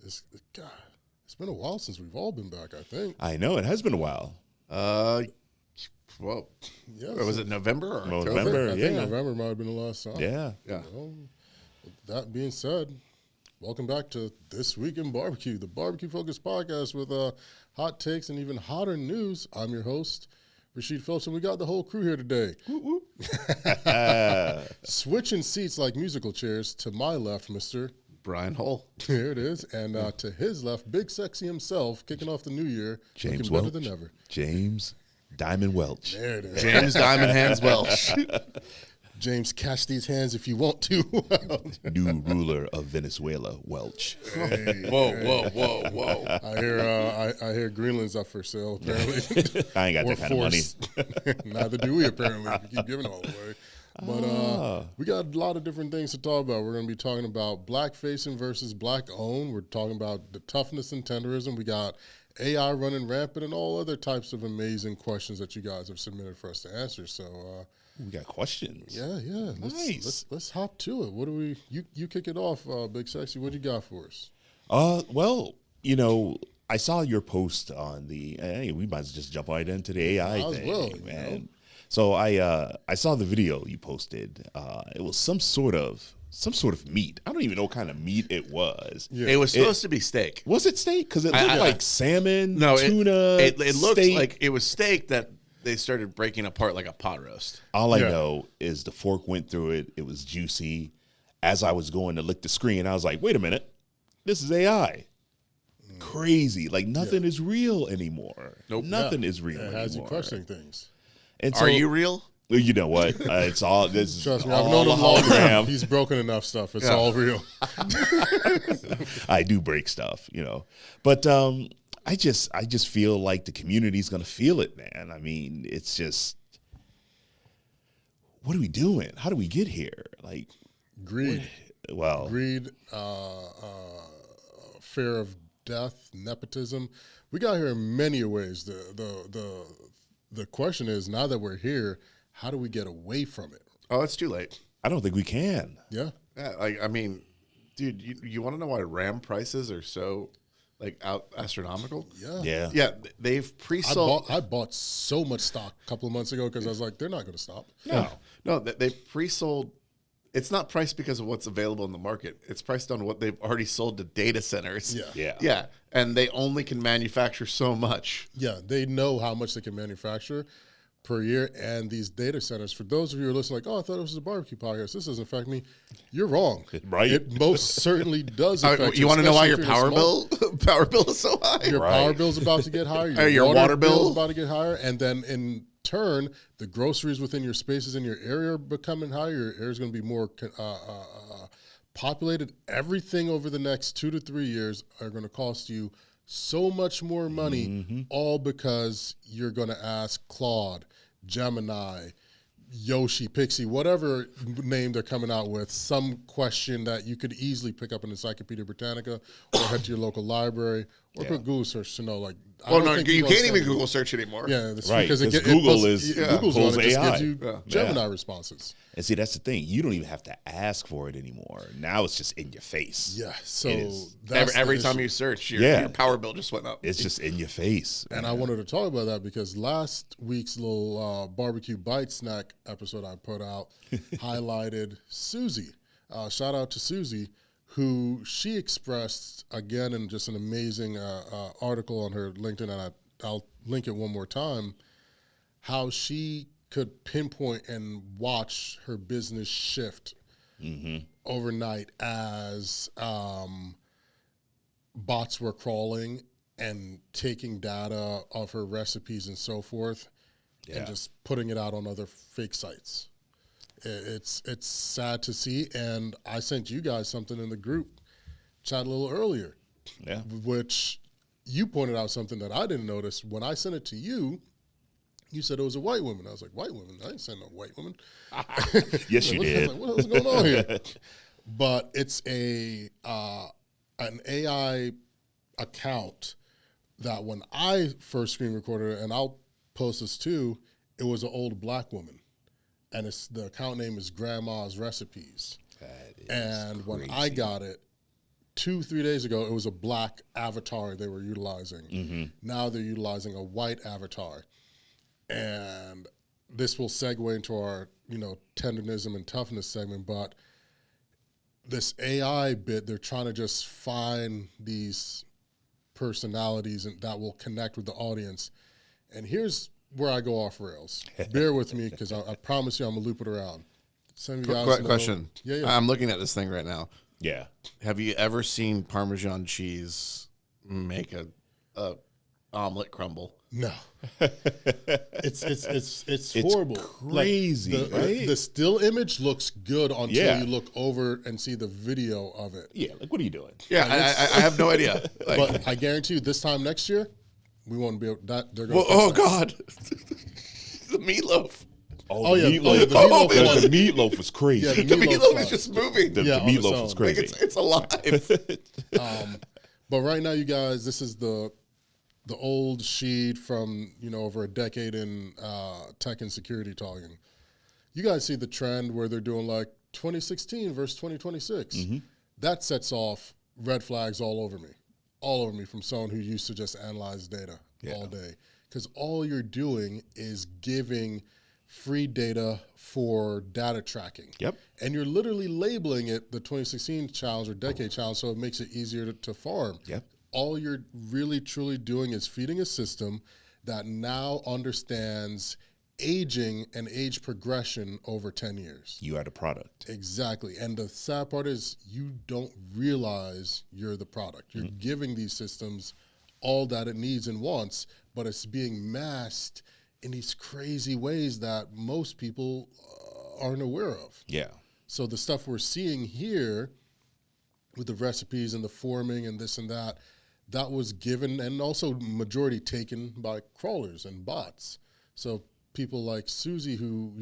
God, it's been a while since we've all been back, I think. I know, it has been a while. Well, Yeah, was it November or October? November, I yeah. think November might have been the last time. Yeah. Yeah. Well, with that being said, welcome back to This Week in Barbecue, the barbecue-focused podcast with hot takes and even hotter news. I'm your host, Rashid Phelps, and we got the whole crew here today. Switching seats like musical chairs. To my left, Mr. Brian Hull. Here it is. And to his left, Big Sexy himself, kicking off the new year, James looking Welch. better than ever. James Diamond Welch. There it is. James Diamond Hands Welch. James, catch these hands if you want to. New ruler of Venezuela, Welch. Hey, Whoa. I hear Greenland's up for sale, apparently. I ain't got Or that kind of money. forced. Neither do we, apparently. We keep giving it all away. But we got a lot of different things to talk about. We're going to be talking about black facing versus black owned. We're talking about the toughness and tenderism. We got AI running rampant and all other types of amazing questions that you guys have submitted for us to answer. So, We got questions. yeah. Nice. Let's hop to it. What do we? You kick it off, Big Sexy. What you got for us? Well, I saw your post on the. Hey, we might as well just jump right into the AI Might as thing, well, man. So I saw the video you posted. It was some sort of meat. I don't even know what kind of meat it was. Yeah. It was supposed to be steak. Was it steak? Because it looked like salmon, tuna. It looked steak. like it was steak that they started breaking apart like a pot roast. All I know is the fork went through it. It was juicy. As I was going to lick the screen, I was like, wait a minute. This is AI. Crazy. Like nothing is real anymore. Nope. Nothing is real It anymore. has you questioning things. And so, Are you real? You know what? It's all this. Trust me, all I've known a him long enough. hologram. He's broken enough stuff. It's all real. I do break stuff, But I just feel like the community's gonna feel it, man. I mean, it's just, what are we doing? How do we get here? Like Greed. Greed, Fear of death, nepotism. We got here in many ways. The question is, now that we're here, how do we get away from it? Oh, it's too late. I don't think we can. Yeah. Yeah, I mean, dude, you want to know why RAM prices are so astronomical? Yeah. Yeah. They've pre-sold. I bought so much stock a couple of months ago because I was like, they're not going to stop. No, they pre-sold. It's not priced because of what's available in the market. It's priced on what they've already sold to data centers. Yeah. And they only can manufacture so much. Yeah, they know how much they can manufacture per year. And these data centers, for those of you who are listening, like, oh, I thought it was a barbecue podcast. This doesn't affect me. You're wrong. Right. It most certainly does affect You want to know why your especially if you're power bill is so high? Your power bill's about to get higher. Your water bill is about to get higher. And then in turn, the groceries within your spaces in your area are becoming higher. Your area is going to be more populated. Everything over the next 2 to 3 years are going to cost you so much more money, all because you're going to ask Claude, Gemini, Yoshi, Pixie, whatever name they're coming out with, some question that you could easily pick up in Encyclopedia Britannica or head to your local library or put Google search to know. Like, Well, no, you can't even Google search anymore. Yeah, that's Right, because Google's Google's one that just AI. gives you Gemini responses. And see, that's the thing. You don't even have to ask for it anymore. Now it's just in your face. Yeah, so It is. that's Every the time issue. you search, your power bill just went up. It's just in your face. And I wanted to talk about that because last week's little barbecue bite snack episode I put out highlighted Susie. Shout out to Susie, who she expressed, again, in just an amazing article on her LinkedIn, and I'll link it one more time, how she could pinpoint and watch her business shift overnight as bots were crawling and taking data of her recipes and so forth and just putting it out on other fake sites. It's sad to see, and I sent you guys something in the group chat a little earlier, which you pointed out something that I didn't notice. When I sent it to you, you said it was a white woman. I was like, white woman? I didn't send no white woman. Yes, you did. Like, what is going on here? But it's an AI account that when I first screen recorded it, and I'll post this too, it was an old black woman. And the account name is Grandma's Recipes. That is and crazy. when I got it, 2-3 days ago, it was a black avatar they were utilizing. Mm-hmm. Now they're utilizing a white avatar. And this will segue into our, tendernism and toughness segment, but this AI bit, they're trying to just find these personalities and that will connect with the audience. And here's where I go off rails. Bear with me, because I promise you I'm going to loop it around. Some of you guys know. Question. Yeah. I'm looking at this thing right now. Yeah. Have you ever seen Parmesan cheese make a omelet crumble? No. It's horrible. Crazy, right? The still image looks good until Yeah. you look over and see the video of it. Yeah, like, what are you doing? Yeah, I have no idea. Like, But I guarantee you, this time next year, we won't be able. They're going. well, oh God, the meatloaf. Oh, yeah. the Oh, yeah, meatloaf. the meatloaf one. The meatloaf was crazy. Yeah, The meatloaf's meatloaf fine. is just moving. The Yeah, on its meatloaf own. was Like crazy. it's alive. But right now, you guys, this is the old sheet from over a decade in tech and security talking. You guys see the trend where they're doing like 2016 versus 2026. That sets off red flags all over me from someone who used to just analyze data all day. Because all you're doing is giving free data for data tracking. Yep. And you're literally labeling it the 2016 challenge or decade challenge, so it makes it easier to farm. Yep. All you're really truly doing is feeding a system that now understands aging and age progression over 10 years. You are the product. Exactly. And the sad part is you don't realize you're the product. You're giving these systems all that it needs and wants, but it's being masked in these crazy ways that most people aren't aware of. Yeah. So the stuff we're seeing here with the recipes and the forming and this and that, that was given and also majority taken by crawlers and bots. So people like Susie who,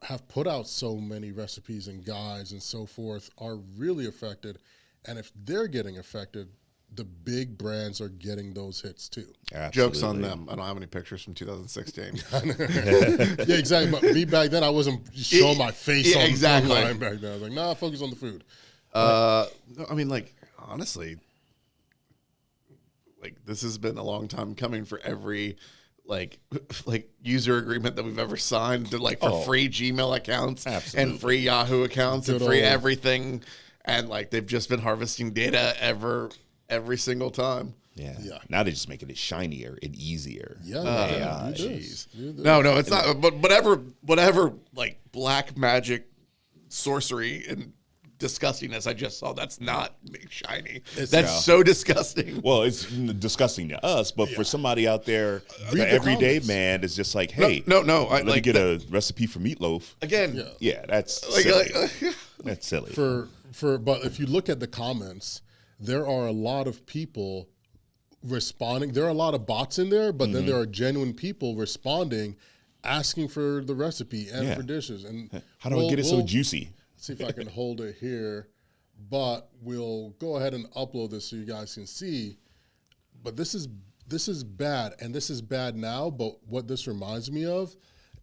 have put out so many recipes and guides and so forth are really affected. And if they're getting affected, the big brands are getting those hits too. Absolutely. Jokes on them. I don't have any pictures from 2016. Yeah, exactly. But me back then, I wasn't showing my face on exactly. online back then. I was like, nah, focus on the food. No, I mean, like, honestly, like, this has been a long time coming for every like user agreement that we've ever signed to for free Gmail accounts Absolutely. and free Yahoo accounts and Good free old- everything. And like they've just been harvesting data every single time. Yeah. Yeah. Now they're just making it shinier and easier. Yeah, AI. do this. Do this. No, it's not. But whatever like black magic, sorcery, and disgustingness I just saw, that's not shiny. That's so disgusting. Well, it's disgusting to us, but for somebody out there, Read the the everyday comments. man is just like, hey, No. let me get a recipe for meatloaf. Again. Yeah, that's Like, silly. That's silly. But if you look at the comments, there are a lot of people responding. There are a lot of bots in there, but then there are genuine people responding, asking for the recipe and for dishes. And How do I get it so juicy? See if I can hold it here, but we'll go ahead and upload this so you guys can see. But this is bad, and this is bad now. But what this reminds me of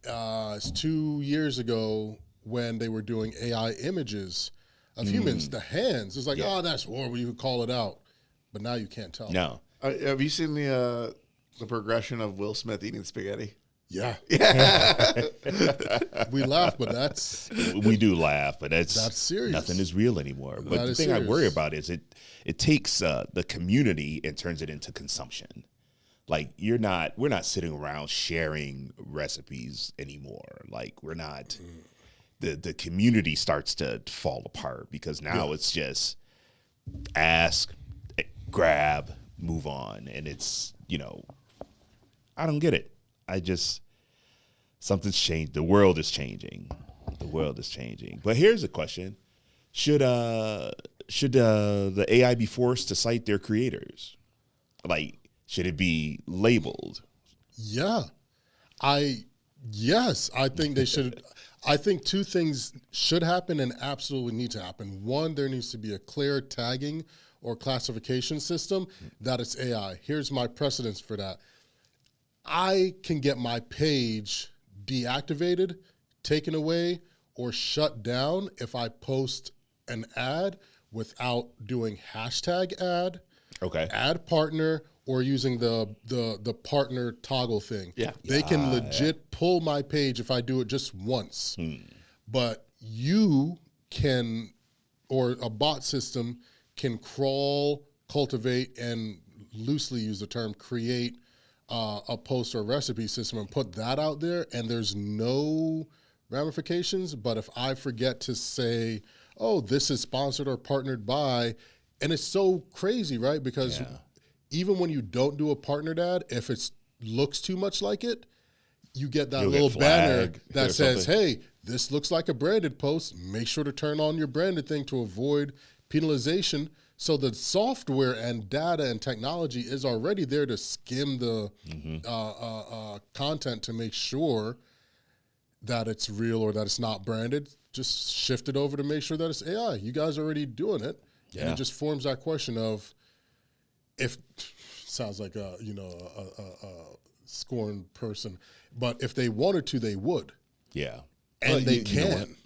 is 2 years ago when they were doing AI images of humans, the hands. It's like, oh, that's horrible. You could call it out, but now you can't tell. No. Have you seen the progression of Will Smith eating spaghetti? Yeah. We laugh, but that's We do laugh, but that's serious. Nothing is real anymore. But That the is thing I serious. worry about is it takes the community and turns it into consumption. Like we're not sitting around sharing recipes anymore. Like we're not. The community starts to fall apart because now it's just ask, grab, move on, and it's I don't get it. Something's changed. The world is changing. The world is changing. But here's a question: Should the AI be forced to cite their creators? Like, should it be labeled? Yeah. Yes, I think they should. I think two things should happen and absolutely need to happen. One, there needs to be a clear tagging or classification system that it's AI. Here's my precedence for that. I can get my page deactivated, taken away, or shut down if I post an ad without doing hashtag ad, Okay. add partner, or using the partner toggle thing. Yeah. They can legit pull my page if I do it just once. But you can, or a bot system can crawl, cultivate, and loosely use the term create a post or recipe system and put that out there, and there's no ramifications. But if I forget to say, oh, this is sponsored or partnered by, and it's so crazy, right? Because even when you don't do a partnered ad, if it looks too much like it, you get that little banner that says, hey, this looks like a branded post. Make sure to turn on your branded thing to avoid penalization. So the software and data and technology is already there to skim the content to make sure that it's real or that it's not branded. Just shift it over to make sure that it's AI. You guys are already doing it. Yeah. And it just forms that question of, if sounds like a scorned person, but if they wanted to, they would. Yeah. And well, they can.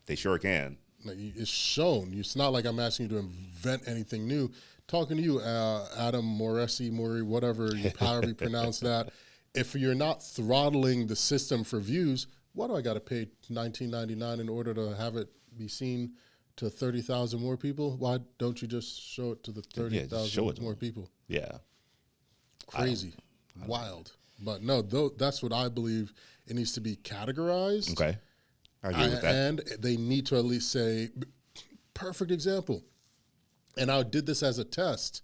They sure can. Like, it's shown. It's not like I'm asking you to invent anything new. Talking to you, Adam Mori, whatever, however you pronounce that. If you're not throttling the system for views, why do I got to pay $19.99 in order to have it be seen to 30,000 more people? Why don't you just show it to the 30,000 more people? Yeah. Crazy. Wild. But no, that's what I believe. It needs to be categorized. Okay. I agree with that. And they need to at least say, perfect example. And I did this as a test.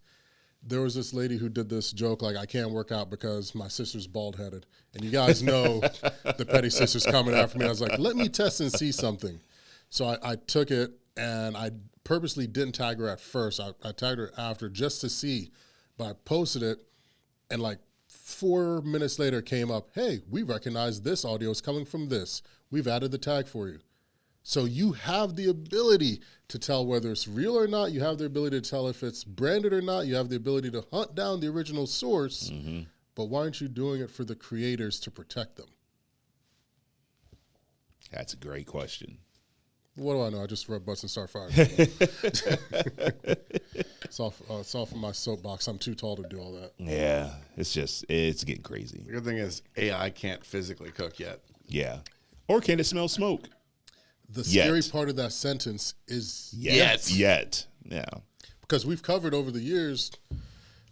There was this lady who did this joke like, I can't work out because my sister's bald-headed. And you guys know the petty sister's coming after me. I was like, let me test and see something. So I took it, and I purposely didn't tag her at first. I tagged her after just to see. But I posted it, and like 4 minutes later it came up, hey, we recognize this audio is coming from this. We've added the tag for you. So you have the ability to tell whether it's real or not. You have the ability to tell if it's branded or not. You have the ability to hunt down the original source. Mm-hmm. But why aren't you doing it for the creators to protect them? That's a great question. What do I know? I just rub butts and start firing. It's off of my soapbox. I'm too tall to do all that. Yeah, it's getting crazy. The good thing is AI can't physically cook yet. Yeah. Or can it smell smoke? The scary part of that sentence is yet. Yeah. Because we've covered over the years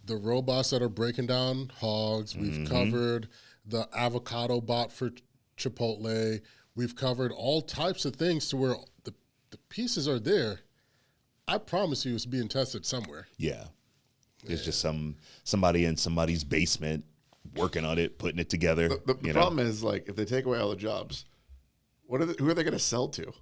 the robots that are breaking down hogs. We've covered the avocado bot for Chipotle. We've covered all types of things to where the pieces are there. I promise you it's being tested somewhere. Yeah. There's just somebody in somebody's basement working on it, putting it together. The problem is, like, if they take away all the jobs, who are they going to sell to?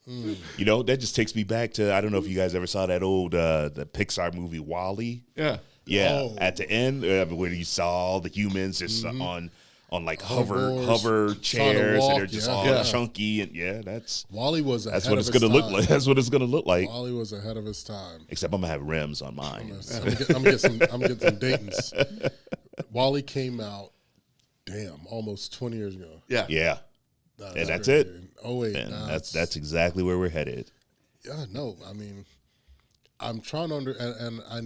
You know, that just takes me back to, I don't know if you guys ever saw that old the Pixar movie WALL-E. Yeah. Yeah. Oh. At the end, where you saw all the humans just on like hover chairs, and they're just all chunky, and that's WALL-E was that's what it's going to look like. That's what it's going to look like. WALL-E was ahead of his time. Except I'm gonna have rims on mine. I'm gonna get some Dayton's. WALL-E came out, almost 20 years ago. Yeah. Yeah. And that's it. Oh wait, and that's exactly where we're headed. Yeah, no, I mean, I'm trying to and I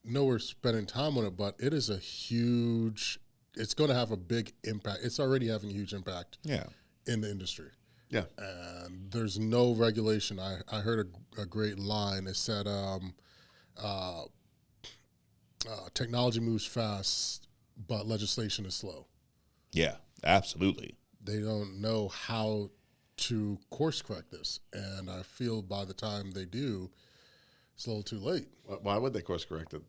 know we're spending time on it, but it is it's going to have a big impact. It's already having a huge impact in the industry. Yeah. And there's no regulation. I heard a great line. It said, technology moves fast, but legislation is slow. Yeah, absolutely. They don't know how to course correct this. And I feel by the time they do, it's a little too late. Why would they course correct it?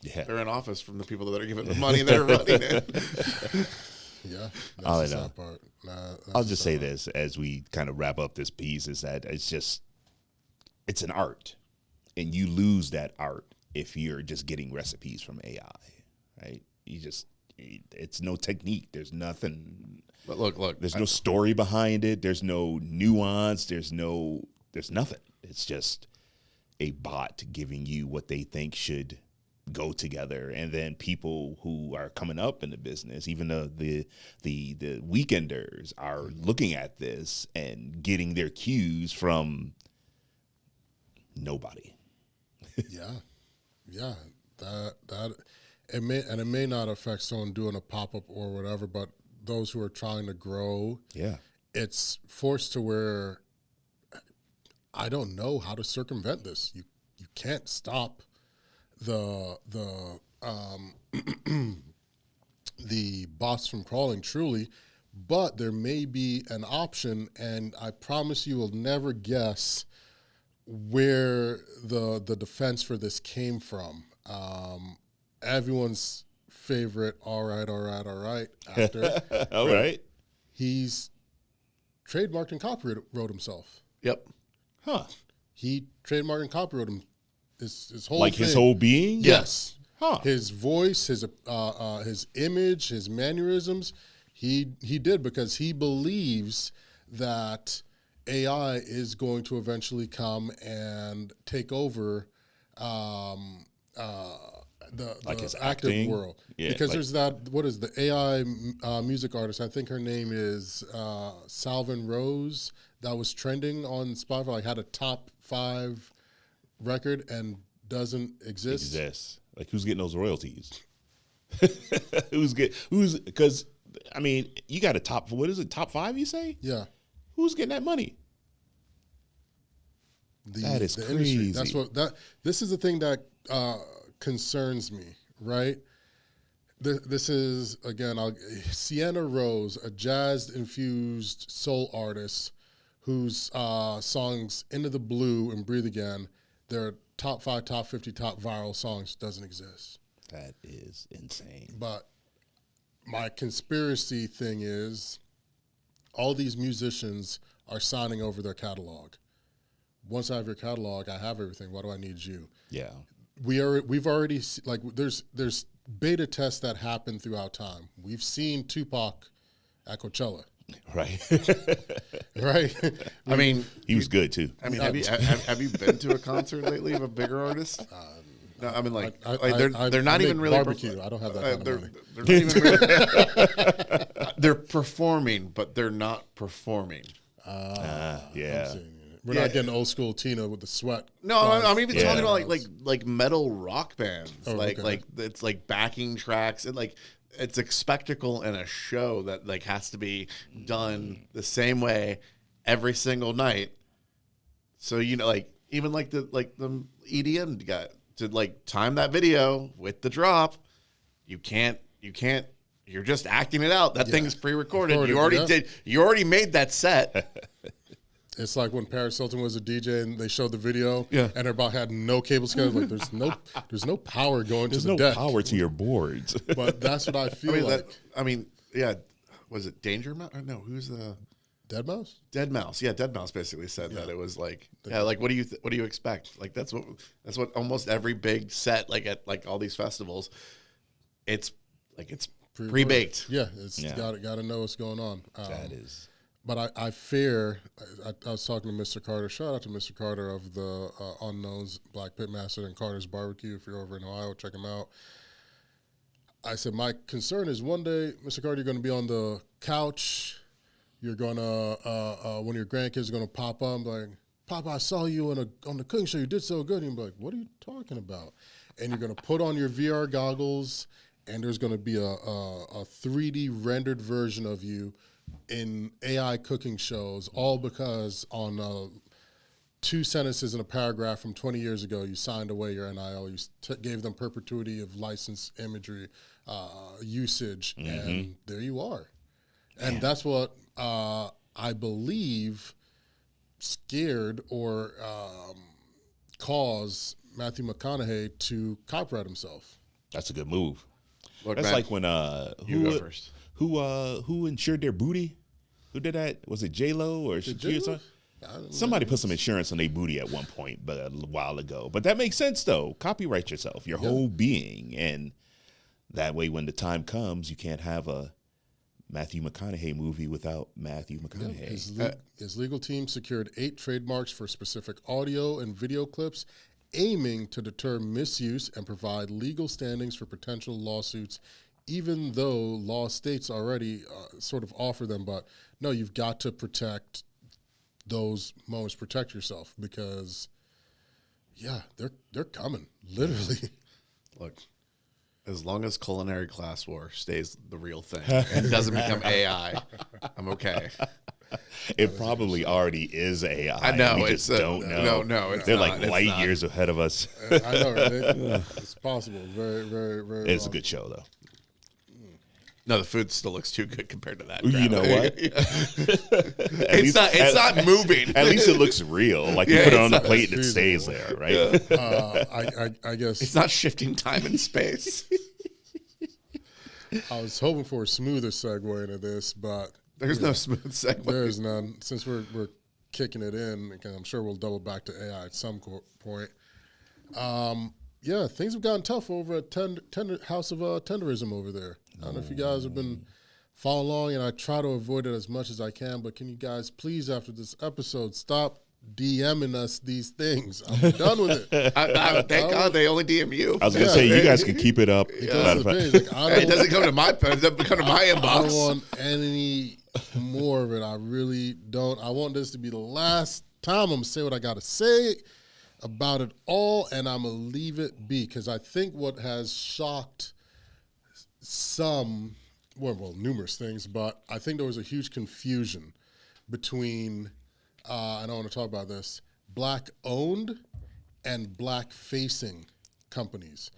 Yeah. They're in office from the people that are giving the money that are running it. Yeah. That's the sad part. I'll just say this as we kind of wrap up this piece, is that it's an art. And you lose that art if you're just getting recipes from AI, right? It's no technique. There's nothing. But look. There's no story behind it. There's no nuance. There's nothing. It's just a bot giving you what they think should go together, and then people who are coming up in the business, even the weekenders, are looking at this and getting their cues from Nobody. Yeah. That it may not affect someone doing a pop-up or whatever, but those who are trying to grow, it's forced to where I don't know how to circumvent this. You can't stop the the bots from crawling truly, but there may be an option, and I promise you will never guess where the defense for this came from. Everyone's favorite, all right, actor. All right. He's trademarked and copyrighted himself. Yep. Huh. He trademarked and copyrighted his whole Like thing. his whole being? Yes. Huh. His voice, his image, his mannerisms, he did because he believes that AI is going to eventually come and take over the his active acting? world. Yeah, because like- there's that, what is the AI music artist? I think her name is Salvin Rose, that was trending on Spotify, like had a top 5 record and doesn't exist. Like, who's getting those royalties? Because, I mean, you got a top 5, you say? Yeah. Who's getting that money? That is industry. crazy. This is the thing that concerns me, right? This is, again, Sienna Rose, a jazz-infused soul artist whose songs Into the Blue and Breathe Again, their top 5, top 50, top viral songs doesn't exist. That is insane. But my conspiracy thing is all these musicians are signing over their catalog. Once I have your catalog, I have everything. Why do I need you? Yeah. We've already, like, there's beta tests that happen throughout time. We've seen Tupac at Coachella. Right. Right. I mean, He was good, too. have you been to a concert lately of a bigger artist? No, I mean, like, they're not even really barbecue. I don't have that kind of money. They're not even really, they're performing, but they're not performing. Yeah. We're not getting old school Tina with the sweat. No, I'm even talking Yeah. about like metal rock bands, okay. like it's like backing tracks and like it's a spectacle and a show that like has to be done the same way every single night. So like even like the EDM guy to like time that video with the drop, you can't. You're just acting it out. That thing's pre-recorded. You already made that set. It's like when Paris Hilton was a DJ and they showed the video, Yeah. and everybody had no cable schedule. Like there's no power going There's to the no deck. power to your boards. But that's what I feel like. Was it Danger Mouse? No, who's the Dead Mouse? Dead Mouse? Yeah, Dead Mouse basically said that it was like, like what do you expect? Like that's what almost every big set like at like all these festivals, it's pre-baked. Yeah, it's got to know what's going on. That is. But I fear, I was talking to Mr. Carter, shout out to Mr. Carter of the Unknowns Black Pitmaster and Carter's Barbecue. If you're over in Ohio, check him out. I said, my concern is one day, Mr. Carter, you're going to be on the couch. You're going to, one of your grandkids are going to pop up and be like, Papa, I saw you on the cooking show. You did so good. And you'll be like, what are you talking about? And you're going to put on your VR goggles, and there's going to be a 3D rendered version of you in AI cooking shows, all because on 2 sentences in a paragraph from 20 years ago, you signed away your NIL. You gave them perpetuity of licensed imagery usage, and there you are. And that's what I believe scared or caused Matthew McConaughey to copyright himself. That's a good move. Look, That's Matt, like when you go first. Who insured their booty? Who did that? Was it J-Lo or Shakira or something? Somebody put some insurance on their booty at one point, but a while ago. But that makes sense, though. Copyright yourself, your whole being, and that way, when the time comes, you can't have a Matthew McConaughey movie without Matthew McConaughey. His legal team secured 8 trademarks for specific audio and video clips, aiming to deter misuse and provide legal standings for potential lawsuits, even though law states already sort of offer them. But no, you've got to protect those moments, protect yourself, because yeah, they're coming, literally. Look, as long as culinary class war stays the real thing and doesn't become AI, I'm okay. It probably already is AI. I know. We just don't know. No, it's They're not. like It's light not. years ahead of us. I know, right? It's possible. Very, very, very. It's a good show, though. No, the food still looks too good compared to that. You know what? It's not moving. At least it looks real. Like you Yeah, put it on the it's plate and it feasible. stays there, right? I guess It's not shifting time and space. I was hoping for a smoother segue into this, but There's no smooth segue. there's none. Since we're kicking it in, and I'm sure we'll double back to AI at some point. Yeah, things have gotten tough over at House of Tenderism over there. I don't know if you guys have been following along, and I try to avoid it as much as I can, but can you guys please, after this episode, stop DMing us these things? I'm done with it. Thank God they only DM you. I was going to say, you guys can keep it up. It goes to the page. Like, It doesn't come to my I don't inbox. want any more of it. I really don't. I want this to be the last time I'm going to say what I got to say about it all, and I'm going to leave it be, because I think what has shocked some, well, numerous things, but I think there was a huge confusion between, and I want to talk about this, black-owned and black-facing companies.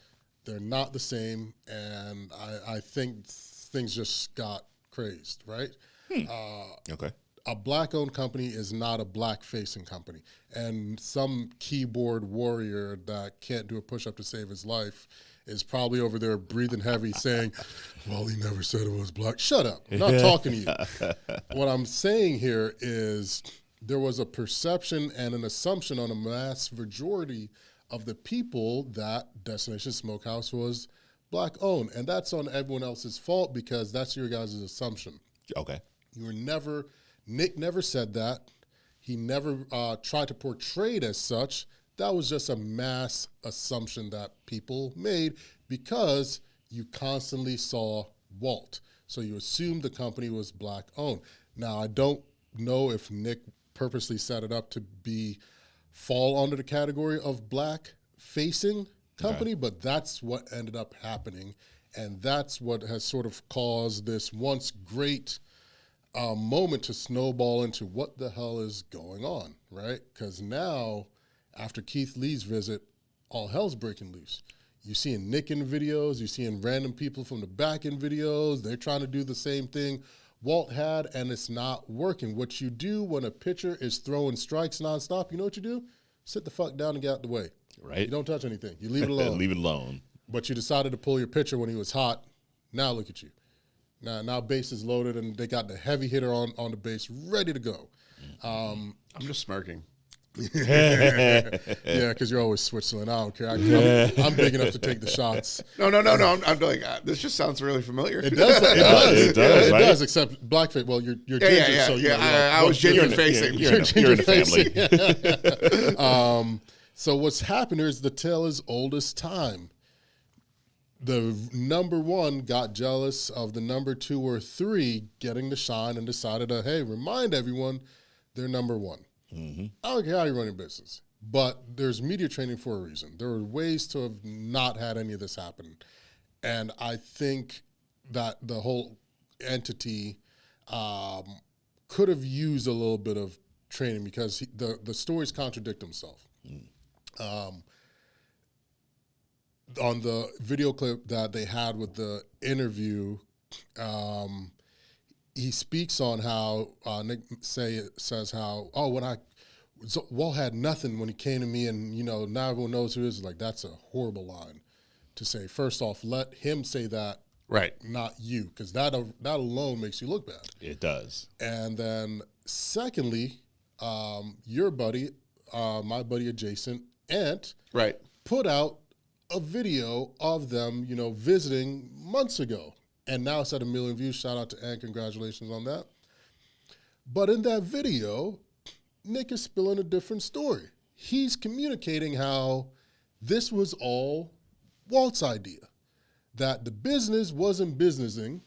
They're not the same, and I think things just got crazed, right? Okay. A black-owned company is not a black-facing company. And some keyboard warrior that can't do a push-up to save his life is probably over there breathing heavy saying, well, he never said it was black. Shut up. I'm not talking to you. What I'm saying here is there was a perception and an assumption on a mass majority of the people that Destination Smokehouse was black-owned. And that's on everyone else's fault because that's your guys' assumption. Okay. Nick never said that. He never tried to portray it as such. That was just a mass assumption that people made because you constantly saw Walt. So you assumed the company was black-owned. Now, I don't know if Nick purposely set it up to fall under the category of black-facing company, but that's what ended up happening. And that's what has sort of caused this once great moment to snowball into what the hell is going on, right? Because now, after Keith Lee's visit, all hell's breaking loose. You're seeing Nick in videos, you're seeing random people from the back in videos, they're trying to do the same thing Walt had, and it's not working. What you do when a pitcher is throwing strikes nonstop, you know what you do? Sit the fuck down and get out the way. Right. You don't touch anything. You leave it alone. Leave it alone. But you decided to pull your pitcher when he was hot. Now look at you. Now base is loaded, and they got the heavy hitter on the base ready to go. I'm just smirking. Yeah, because you're always Switzerland. I don't care. I'm big enough to take the shots. No. I'm like, this just sounds really familiar. It does. It does. It does, right? Except blackface. Well, you're ginger, Yeah. so you know, I was genuine facing. You're in the family. So what's happened here is the tale is old as time. The number one got jealous of the number 2 or 3 getting the shine and decided to, hey, remind everyone they're number 1. Mm-hmm. I don't care how you run your business, but there's media training for a reason. There are ways to have not had any of this happen. And I think that the whole entity could have used a little bit of training because the stories contradict themselves. On the video clip that they had with the interview, he speaks on how Nick says how, Walt had nothing when he came to me, and now everyone knows who he is. Like, that's a horrible line to say. First off, let him say that, Right. not you, because that alone makes you look bad. It does. And then secondly, your buddy, my buddy adjacent, Ant, Right. put out a video of them, visiting months ago. And now it's at 1 million views. Shout out to Ant. Congratulations on that. But in that video, Nick is spilling a different story. He's communicating how this was all Walt's idea, that the business wasn't businessing.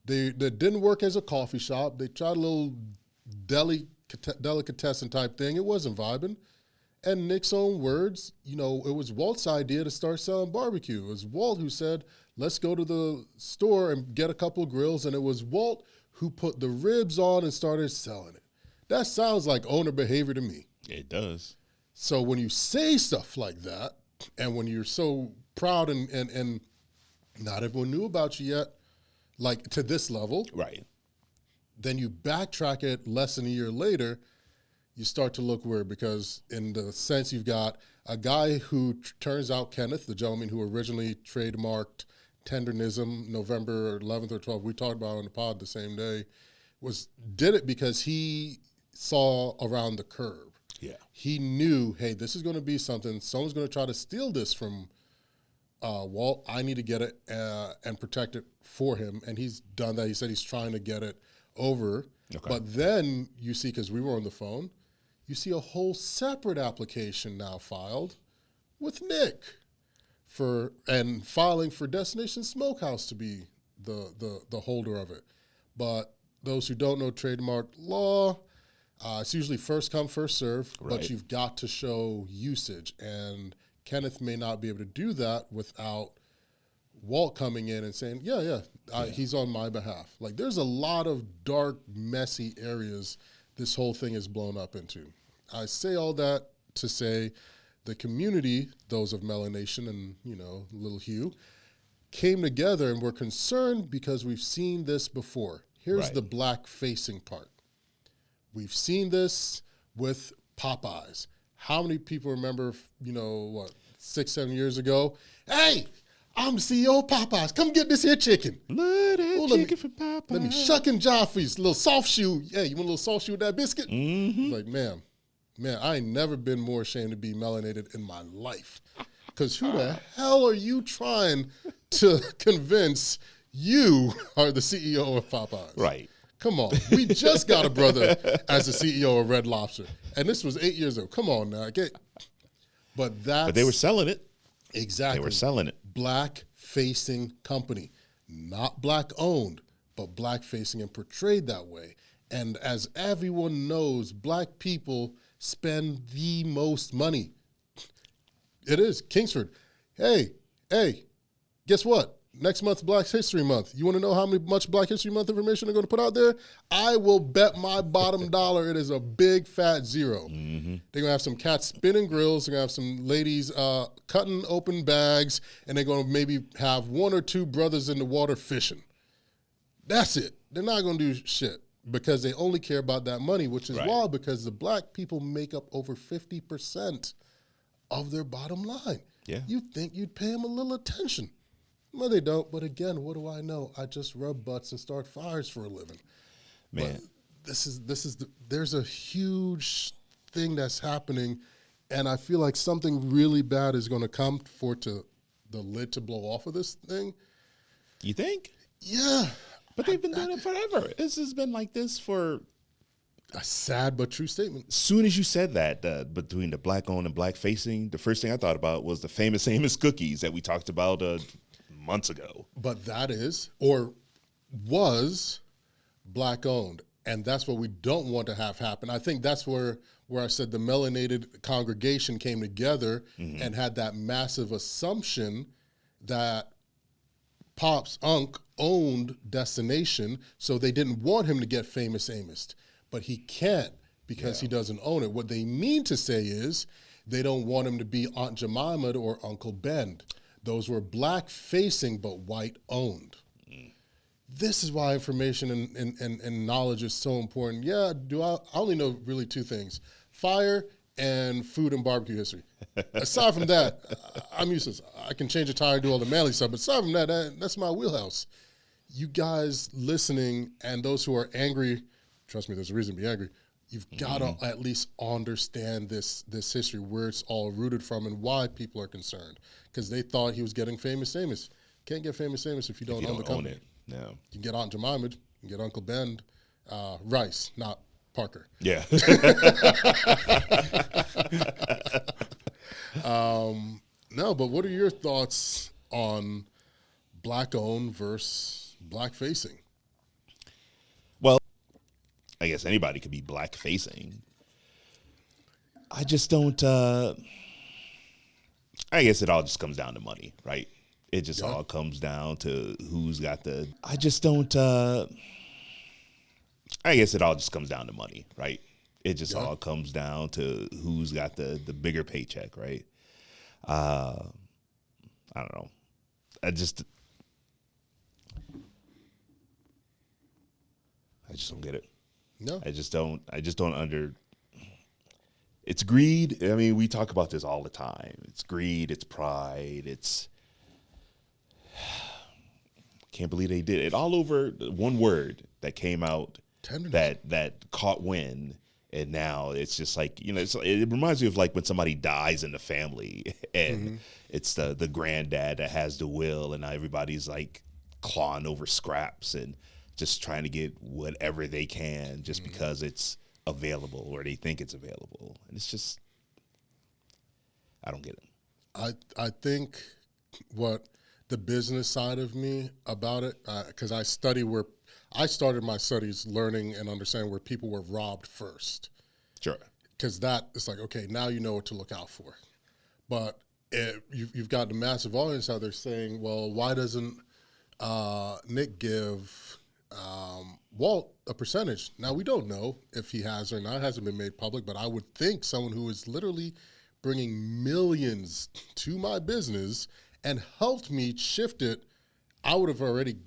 They didn't work as a coffee shop. They tried a little delicatessen type thing. It wasn't vibing. And Nick's own words, you know, it was Walt's idea to start selling barbecue. It was Walt who said, let's go to the store and get a couple of grills. And it was Walt who put the ribs on and started selling it. That sounds like owner behavior to me. It does. So when you say stuff like that, and when you're so proud and not everyone knew about you yet, like to this level, Right. then you backtrack it less than a year later, you start to look weird because in the sense you've got a guy who turns out Kenneth, the gentleman who originally trademarked tendernism November 11th or 12th, we talked about it on the pod the same day, did it because he saw around the curve. Yeah. He knew, hey, this is going to be something. Someone's going to try to steal this from Walt. I need to get it and protect it for him. And he's done that. He said he's trying to get it over. Okay. But then you see, because we were on the phone, you see a whole separate application now filed with Nick and filing for Destination Smokehouse to be the holder of it. But those who don't know trademark law, it's usually first come, first serve, Right. but you've got to show usage. And Kenneth may not be able to do that without Walt coming in and saying, he's on my behalf. Like, there's a lot of dark, messy areas this whole thing is blown up into. I say all that to say the community, those of Melanation and, you know, Little Hugh, came together and were concerned because we've seen this before. Here's Right. the black facing part. We've seen this with Popeyes. How many people remember, 6-7 years ago? Hey, I'm the CEO of Popeyes. Come get this here chicken. Love that chicken from Popeye. Let me shuck and jive for you. It's a little soft shoe. Yeah, you want a little soft shoe with that biscuit? Mm-hmm. Like, man, I ain't never been more ashamed to be melanated in my life. Because who the hell are you trying to convince you are the CEO of Popeyes? Right. Come on. We just got a brother as the CEO of Red Lobster. And this was 8 years ago. Come on now. But they were selling it. Exactly. They were selling it. Black-facing company. Not black-owned, but black-facing and portrayed that way. And as everyone knows, black people spend the most money. It is. Kingsford. Hey, guess what? Next month's Black History Month. You want to know how much Black History Month information they're going to put out there? I will bet my bottom dollar it is a big fat zero. Mm-hmm. They're going to have some cats spinning grills. They're going to have some ladies cutting open bags. And they're going to maybe have one or two brothers in the water fishing. That's it. They're not going to do shit because they only care about that money, which is Right. wild because the black people make up over 50% of their bottom line. Yeah. You'd think you'd pay them a little attention. Well, they don't. But again, what do I know? I just rub butts and start fires for a living. Man. But there's a huge thing that's happening, and I feel like something really bad is going to come for the lid to blow off of this thing. You think? Yeah. But they've been doing it forever. This has been like this for... A sad but true statement. As soon as you said that, between the black-owned and black-facing, the first thing I thought about was the famous Amos cookies that we talked about months ago. But that is, or was, black-owned. And that's what we don't want to have happen. I think that's where I said the melanated congregation came together and had that massive assumption that Pop's Unc owned Destination, so they didn't want him to get Famous Amos. But he can't because he doesn't own it. What they mean to say is they don't want him to be Aunt Jemima or Uncle Ben. Those were black-facing but white-owned. This is why information and knowledge is so important. Yeah, I only know really two things: fire and food and barbecue history. Aside from that, I'm useless. I can change a tire, do all the manly stuff, but aside from that, that's my wheelhouse. You guys listening and those who are angry, trust me, there's a reason to be angry. You've got to at least understand this history, where it's all rooted from and why people are concerned. Because they thought he was getting Famous Amos. Can't get Famous Amos if you don't own the company. No. You can get Aunt Jemima, you can get Uncle Ben, Rice, not Parker. Yeah. No, but what are your thoughts on black-owned versus black-facing? Well, I guess anybody could be black-facing. I just don't. I guess it all just comes down to money, right? It just all comes down to who's got the. I just don't. I guess it all just comes down to money, right? It just all comes down to who's got the bigger paycheck, right? I don't know. I just don't get it. No. I just don't it's greed. I mean, we talk about this all the time. It's greed, it's pride, it's can't believe they did it. All over one word that came out that caught wind, and now it's just like, it reminds me of like when somebody dies in the family and it's the granddad that has the will, and now everybody's like clawing over scraps and just trying to get whatever they can just because it's available or they think it's available. And it's just, I don't get it. I think what the business side of me about it, because I started my studies learning and understanding where people were robbed first. Sure. Because that is like, okay, now you know what to look out for. But you've got a massive audience out there saying, well, why doesn't Nick give Walt a percentage? Now, we don't know if he has or not. It hasn't been made public, but I would think someone who is literally bringing millions to my business and helped me shift it, I would have already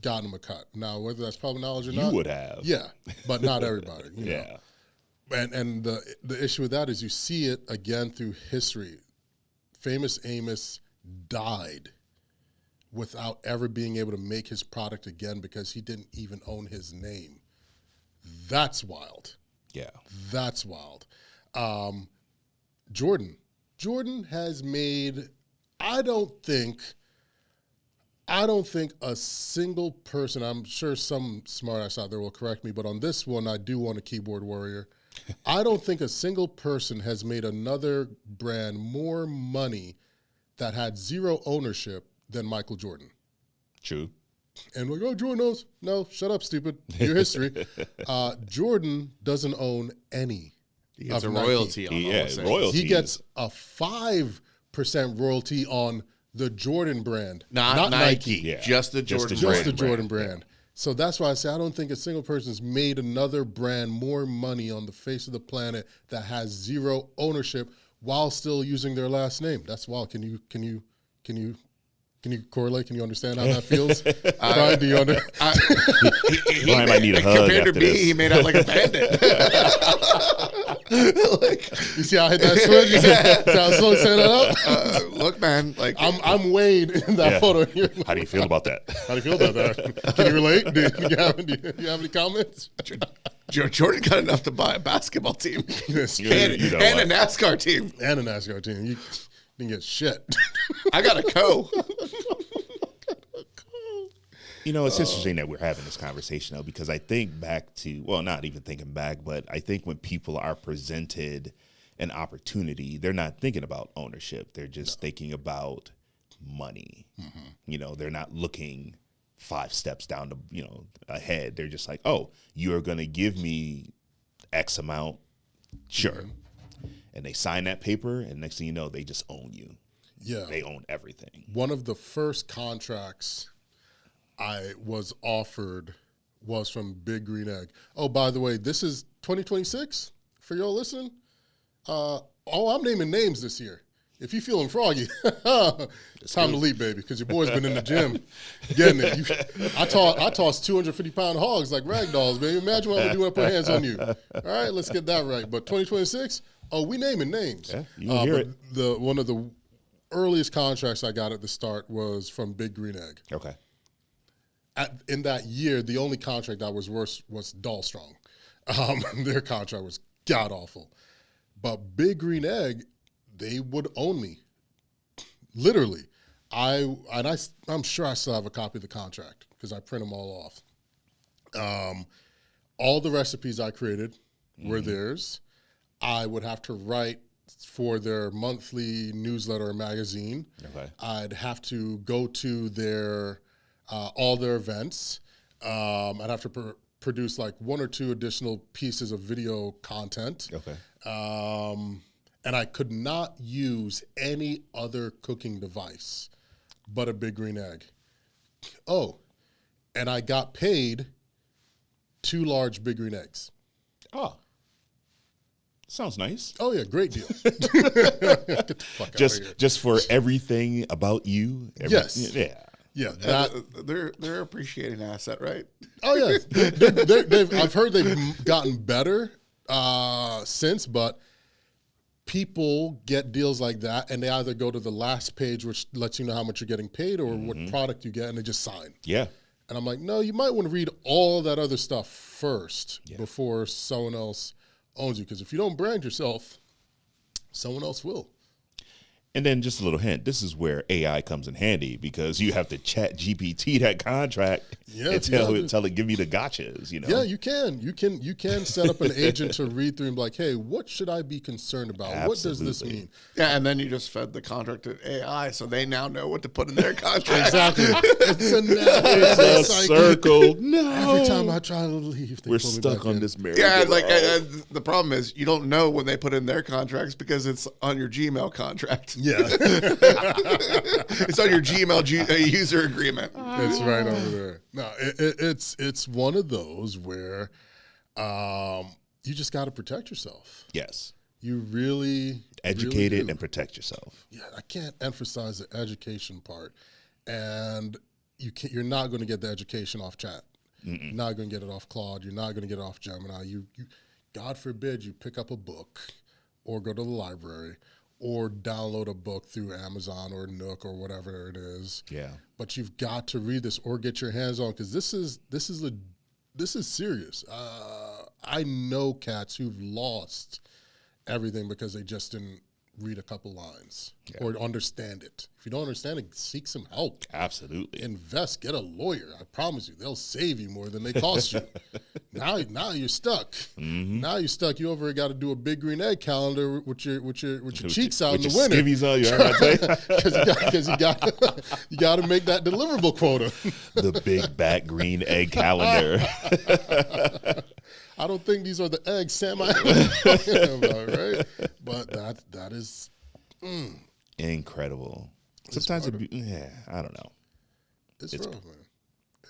gotten him a cut. Now, whether that's public knowledge or not. You would have. Yeah, but not everybody. Yeah. And the issue with that is you see it again through history. Famous Amos died without ever being able to make his product again because he didn't even own his name. That's wild. Yeah. That's wild. Jordan has made, I don't think a single person, I'm sure some smartass out there will correct me, but on this one, I do want a keyboard warrior. I don't think a single person has made another brand more money that had zero ownership than Michael Jordan. True. And like, oh, Jordan knows. No, shut up, stupid. Your history. Jordan doesn't own any. He gets a royalty on all the royalties. He gets a 5% royalty on the Jordan brand. Not Nike. Yeah. Just the Jordan brand. Just the Jordan brand. So that's why I say I don't think a single person's made another brand more money on the face of the planet that has zero ownership while still using their last name. That's wild. Can you correlate? Can you understand how that feels? Brian, do you understand? Brian might need a hug compared to after me, this. he made out like a bandit. You see how I hit that switch? You see how I slowly set that up? Look, man, like I'm Wade in that photo here. How do you feel about that? How do you feel about that? Can you relate? Do you have any comments? Jordan got enough to buy a basketball team Yes. and a NASCAR team. And a NASCAR team. You didn't get shit. I got a co. It's interesting that we're having this conversation, though, because I think back to, well, not even thinking back, but I think when people are presented an opportunity, they're not thinking about ownership. They're just thinking about money. Mm-hmm. They're not looking 5 steps down ahead. They're just like, oh, you're going to give me X amount. Sure. Mm-hmm. And they sign that paper, and next thing you know, they just own you. Yeah. They own everything. One of the first contracts I was offered was from Big Green Egg. Oh, by the way, this is 2026 for y'all listening. I'm naming names this year. If you feeling froggy, it's time to leap, baby, because your boy's been in the gym getting it. I toss 250-pound hogs like rag dolls, baby. Imagine what we do when I put hands on you. All right, let's get that right. But 2026, we naming names. Yeah, you hear it. One of the earliest contracts I got at the start was from Big Green Egg. Okay. In that year, the only contract that was worse was Dahlstrong. Their contract was god-awful. But Big Green Egg, they would own me, literally. I'm sure I still have a copy of the contract because I print them all off. All the recipes I created were theirs. I would have to write for their monthly newsletter or magazine. Okay. I'd have to go to their all their events. I'd have to produce like 1 or 2 additional pieces of video content. Okay. And I could not use any other cooking device but a big green egg. Oh, and I got paid 2 large big green eggs. Oh, sounds nice. Oh yeah, great deal. Get the fuck out of here. Just for everything about you. Yes. Yeah. Yeah, They're appreciating asset, right? oh yeah. I've heard they've gotten better since, but people get deals like that, and they either go to the last page, which lets you know how much you're getting paid or what product you get, and they just sign. Yeah. And I'm like, no, you might want to read all that other stuff first before someone else owns you, because if you don't brand yourself, someone else will. And then just a little hint, this is where AI comes in handy, because you have to chat GPT that contract and tell it, give you the gotchas, you know? Yeah, you can. You can set up an agent to read through and be like, hey, what should I be concerned about? Absolutely. What does this mean? Yeah, and then you just fed the contract to AI, so they now know what to put in their contract. Exactly. It's a circle. No. Every time I try to leave, they We're pull me stuck back on in. this marriage. Yeah, the problem is you don't know when they put in their contracts because it's on your Gmail contract. Yeah. It's on your Gmail user agreement. It's right over there. No, it's one of those where you just got to protect yourself. Yes. You really Educate really it do. and protect yourself. Yeah, I can't emphasize the education part. And you're not going to get the education off chat. You're not going to get it off Claude. You're not going to get it off Gemini. You, God forbid, you pick up a book or go to the library or download a book through Amazon or Nook or whatever it is. Yeah. But you've got to read this or get your hands on, because this is serious. I know cats who've lost everything because they just didn't read a couple lines or understand it. If you don't understand it, seek some help. Absolutely. Invest, get a lawyer. I promise you, they'll save you more than they cost you. Now you're stuck. Now you're stuck. You over got to do a big green egg calendar with your cheeks out in the winter. Skivvies on you, Because you got to make that deliverable quota. The big back green egg calendar. I don't think these are the eggs Sam I was talking about, right? But that is Incredible. Sometimes I don't know. it's rough, man.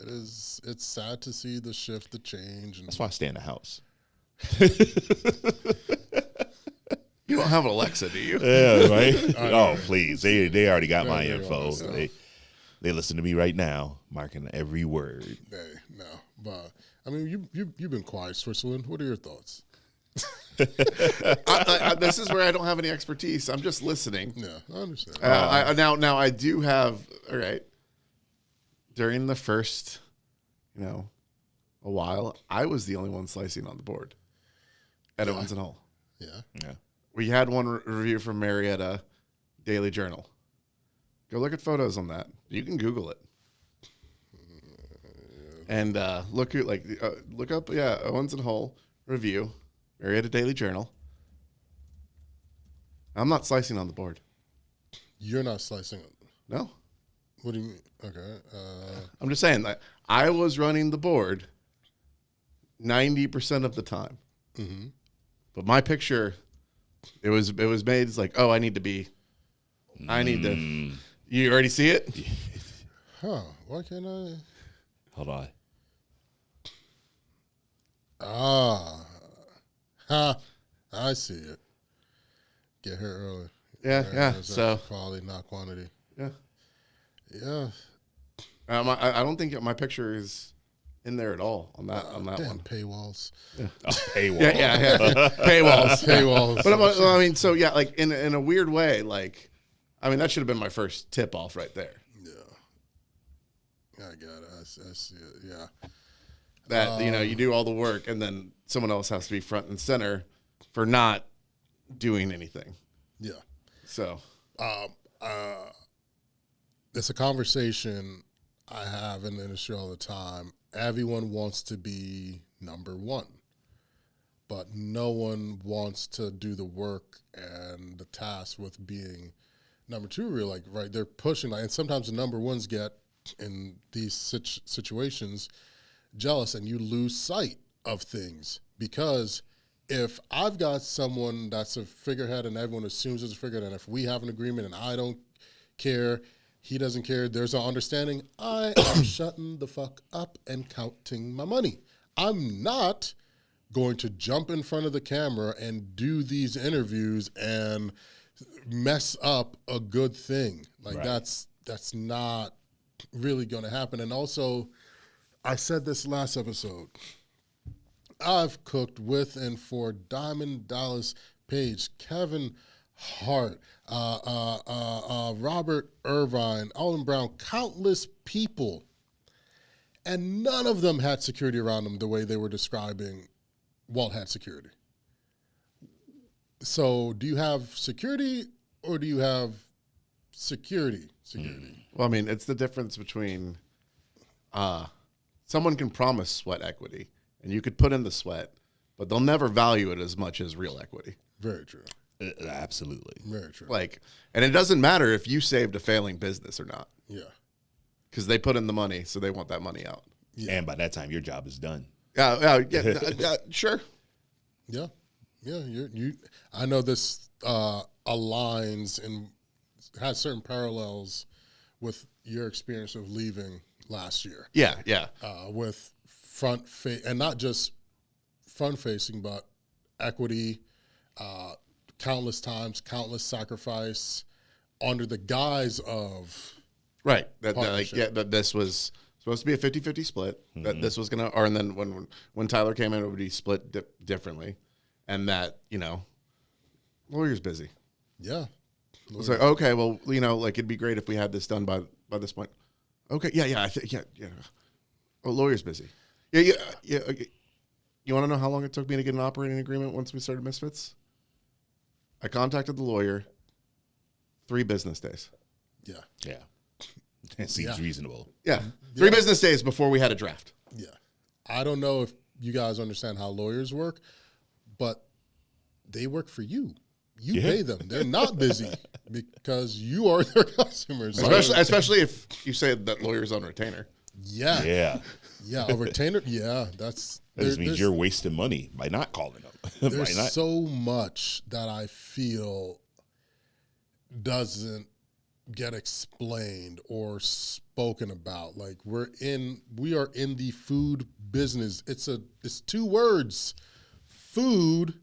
It's sad to see the shift, the change. And That's why I stay in the house. You don't have an Alexa, do you? Yeah, right? Oh, please. They already got my they info. want stuff. They listen to me right now, marking every word. Hey, no, but I mean, you've been quiet, Switzerland. What are your thoughts? This is where I don't have any expertise. I'm just listening. Yeah, I understand. Now I do have. All right. During the first, a while, I was the only one slicing on the board at Owens and Hull. Yeah. We had one review from Marietta Daily Journal. Go look at photos on that. You can Google it. And look up Owens and Hull review, Marietta Daily Journal. I'm not slicing on the board. You're not slicing it. No. What do you mean? Okay. I'm just saying that I was running the board 90% of the time. Mm-hmm. But my picture, it was made. It's like, oh, I need to. You already see it? Huh? Why can't I? Hold on. I see it. Get here early. Yeah. There's So quality, not quantity. yeah, Yeah. I don't think my picture is in there at all on that Damn one. paywalls. Paywall. Yeah. Paywalls. Paywalls. But I mean, so yeah, like in a weird way, like, I mean, that should have been my first tip off right there. Yeah. I got it. I see it. Yeah. That you do all the work and then someone else has to be front and center for not doing anything. Yeah. So it's a conversation I have in the industry all the time. Everyone wants to be number one, but no one wants to do the work and the task with being number two. Really, right? They're pushing, and sometimes the number ones get in these situations jealous, and you lose sight of things because if I've got someone that's a figurehead and everyone assumes it's a figurehead, and if we have an agreement and I don't care, he doesn't care, there's an understanding, I am shutting the fuck up and counting my money. I'm not going to jump in front of the camera and do these interviews and mess up a good thing. Like Right. that's not really going to happen. And also, I said this last episode, I've cooked with and for Diamond Dallas Page, Kevin Hart, Robert Irvine, Alden Brown, countless people. And none of them had security around them the way they were describing Walt had security. So do you have security or do you have security? Well, I mean, it's the difference between someone can promise sweat equity, and you could put in the sweat, but they'll never value it as much as real equity. Very true. Absolutely. Very true. Like, and it doesn't matter if you saved a failing business or not, Yeah. because they put in the money, so they want that money out. Yeah. And by that time, your job is done. Sure. Yeah. Yeah. You. I know this aligns and has certain parallels with your experience of leaving last year. Yeah. With and not just front facing, but equity, countless times, countless sacrifice under the guise of Right. Partnership. That this was supposed to be a 50-50 split. That this was going to, or and then when Tyler came in, it would be split differently. And that, lawyer's busy. yeah. It's like, okay, well, like it'd be great if we had this done by this point. Okay, yeah, I think, yeah. Oh, lawyer's busy. Yeah. Okay. You want to know how long it took me to get an operating agreement once we started Misfits? I contacted the lawyer 3 business days. Yeah. Yeah. It seems reasonable. Yeah, 3 business days before we had a draft. Yeah. I don't know if you guys understand how lawyers work, but they work for you. You pay them. They're not busy because you are their customers. Especially if you say that lawyer's on retainer. Yeah. Yeah. Yeah. A retainer. Yeah. That just means you're wasting money by not calling them. There's so much that I feel doesn't get explained or spoken about. Like we are in the food business. It's 2 words, food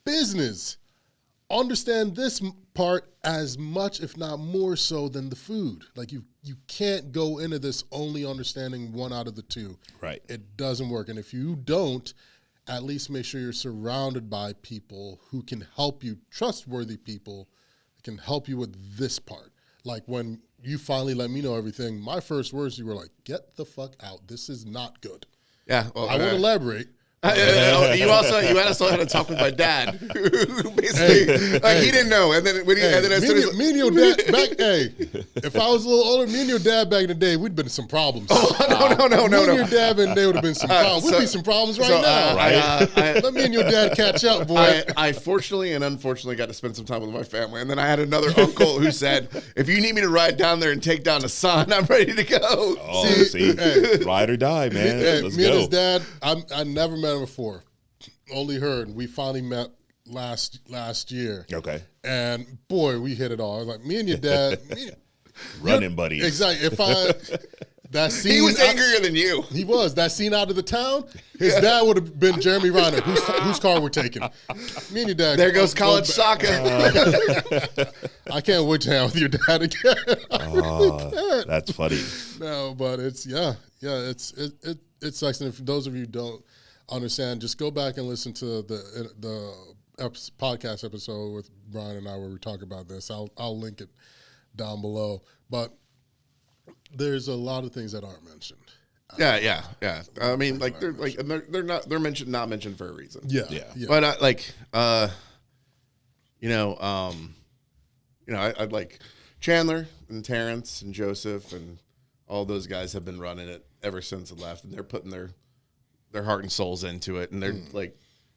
business. Understand this part as much, if not more so, than the food. Like you can't go into this only understanding one out of the 2. Right. It doesn't work. And if you don't, at least make sure you're surrounded by people who can help you, trustworthy people that can help you with this part. Like when you finally let me know everything, my first words, you were like, get the fuck out. This is not good. Yeah. Well, I won't elaborate. You also had to talk with my dad, who basically he didn't know, and then when me and your dad back. Hey, if I was a little older, me and your dad back in the day, we'd been in some problems. No. Me and your dad back in the day would have been some problems. We'd be some problems right now. Let me and your dad catch up, boy. I fortunately and unfortunately got to spend some time with my family, and then I had another uncle who said, "If you need me to ride down there and take down a son, I'm ready to go." Oh, see, ride or die, man. Let's me go. and his dad, I never met him before, only heard. We finally met last year. Okay. And boy, we hit it all. I was like, me and your dad, running buddies. Exactly. That scene, He was angrier than you. He was. That scene out of the town, his dad would have been Jeremy Reiner. Whose car we're taking? Me and your dad. There goes college soccer. I can't wait to hang out with your dad again. That's funny. No, but it sucks. And if those of you who don't understand, just go back and listen to the podcast episode with Brian and I where we talk about this. I'll link it down below. But there's a lot of things that aren't mentioned. Yeah. I mean, they're not mentioned for a reason. Yeah. But I'd like Chandler and Terrence and Joseph and all those guys have been running it ever since it left, and they're putting their heart and souls into it. And they're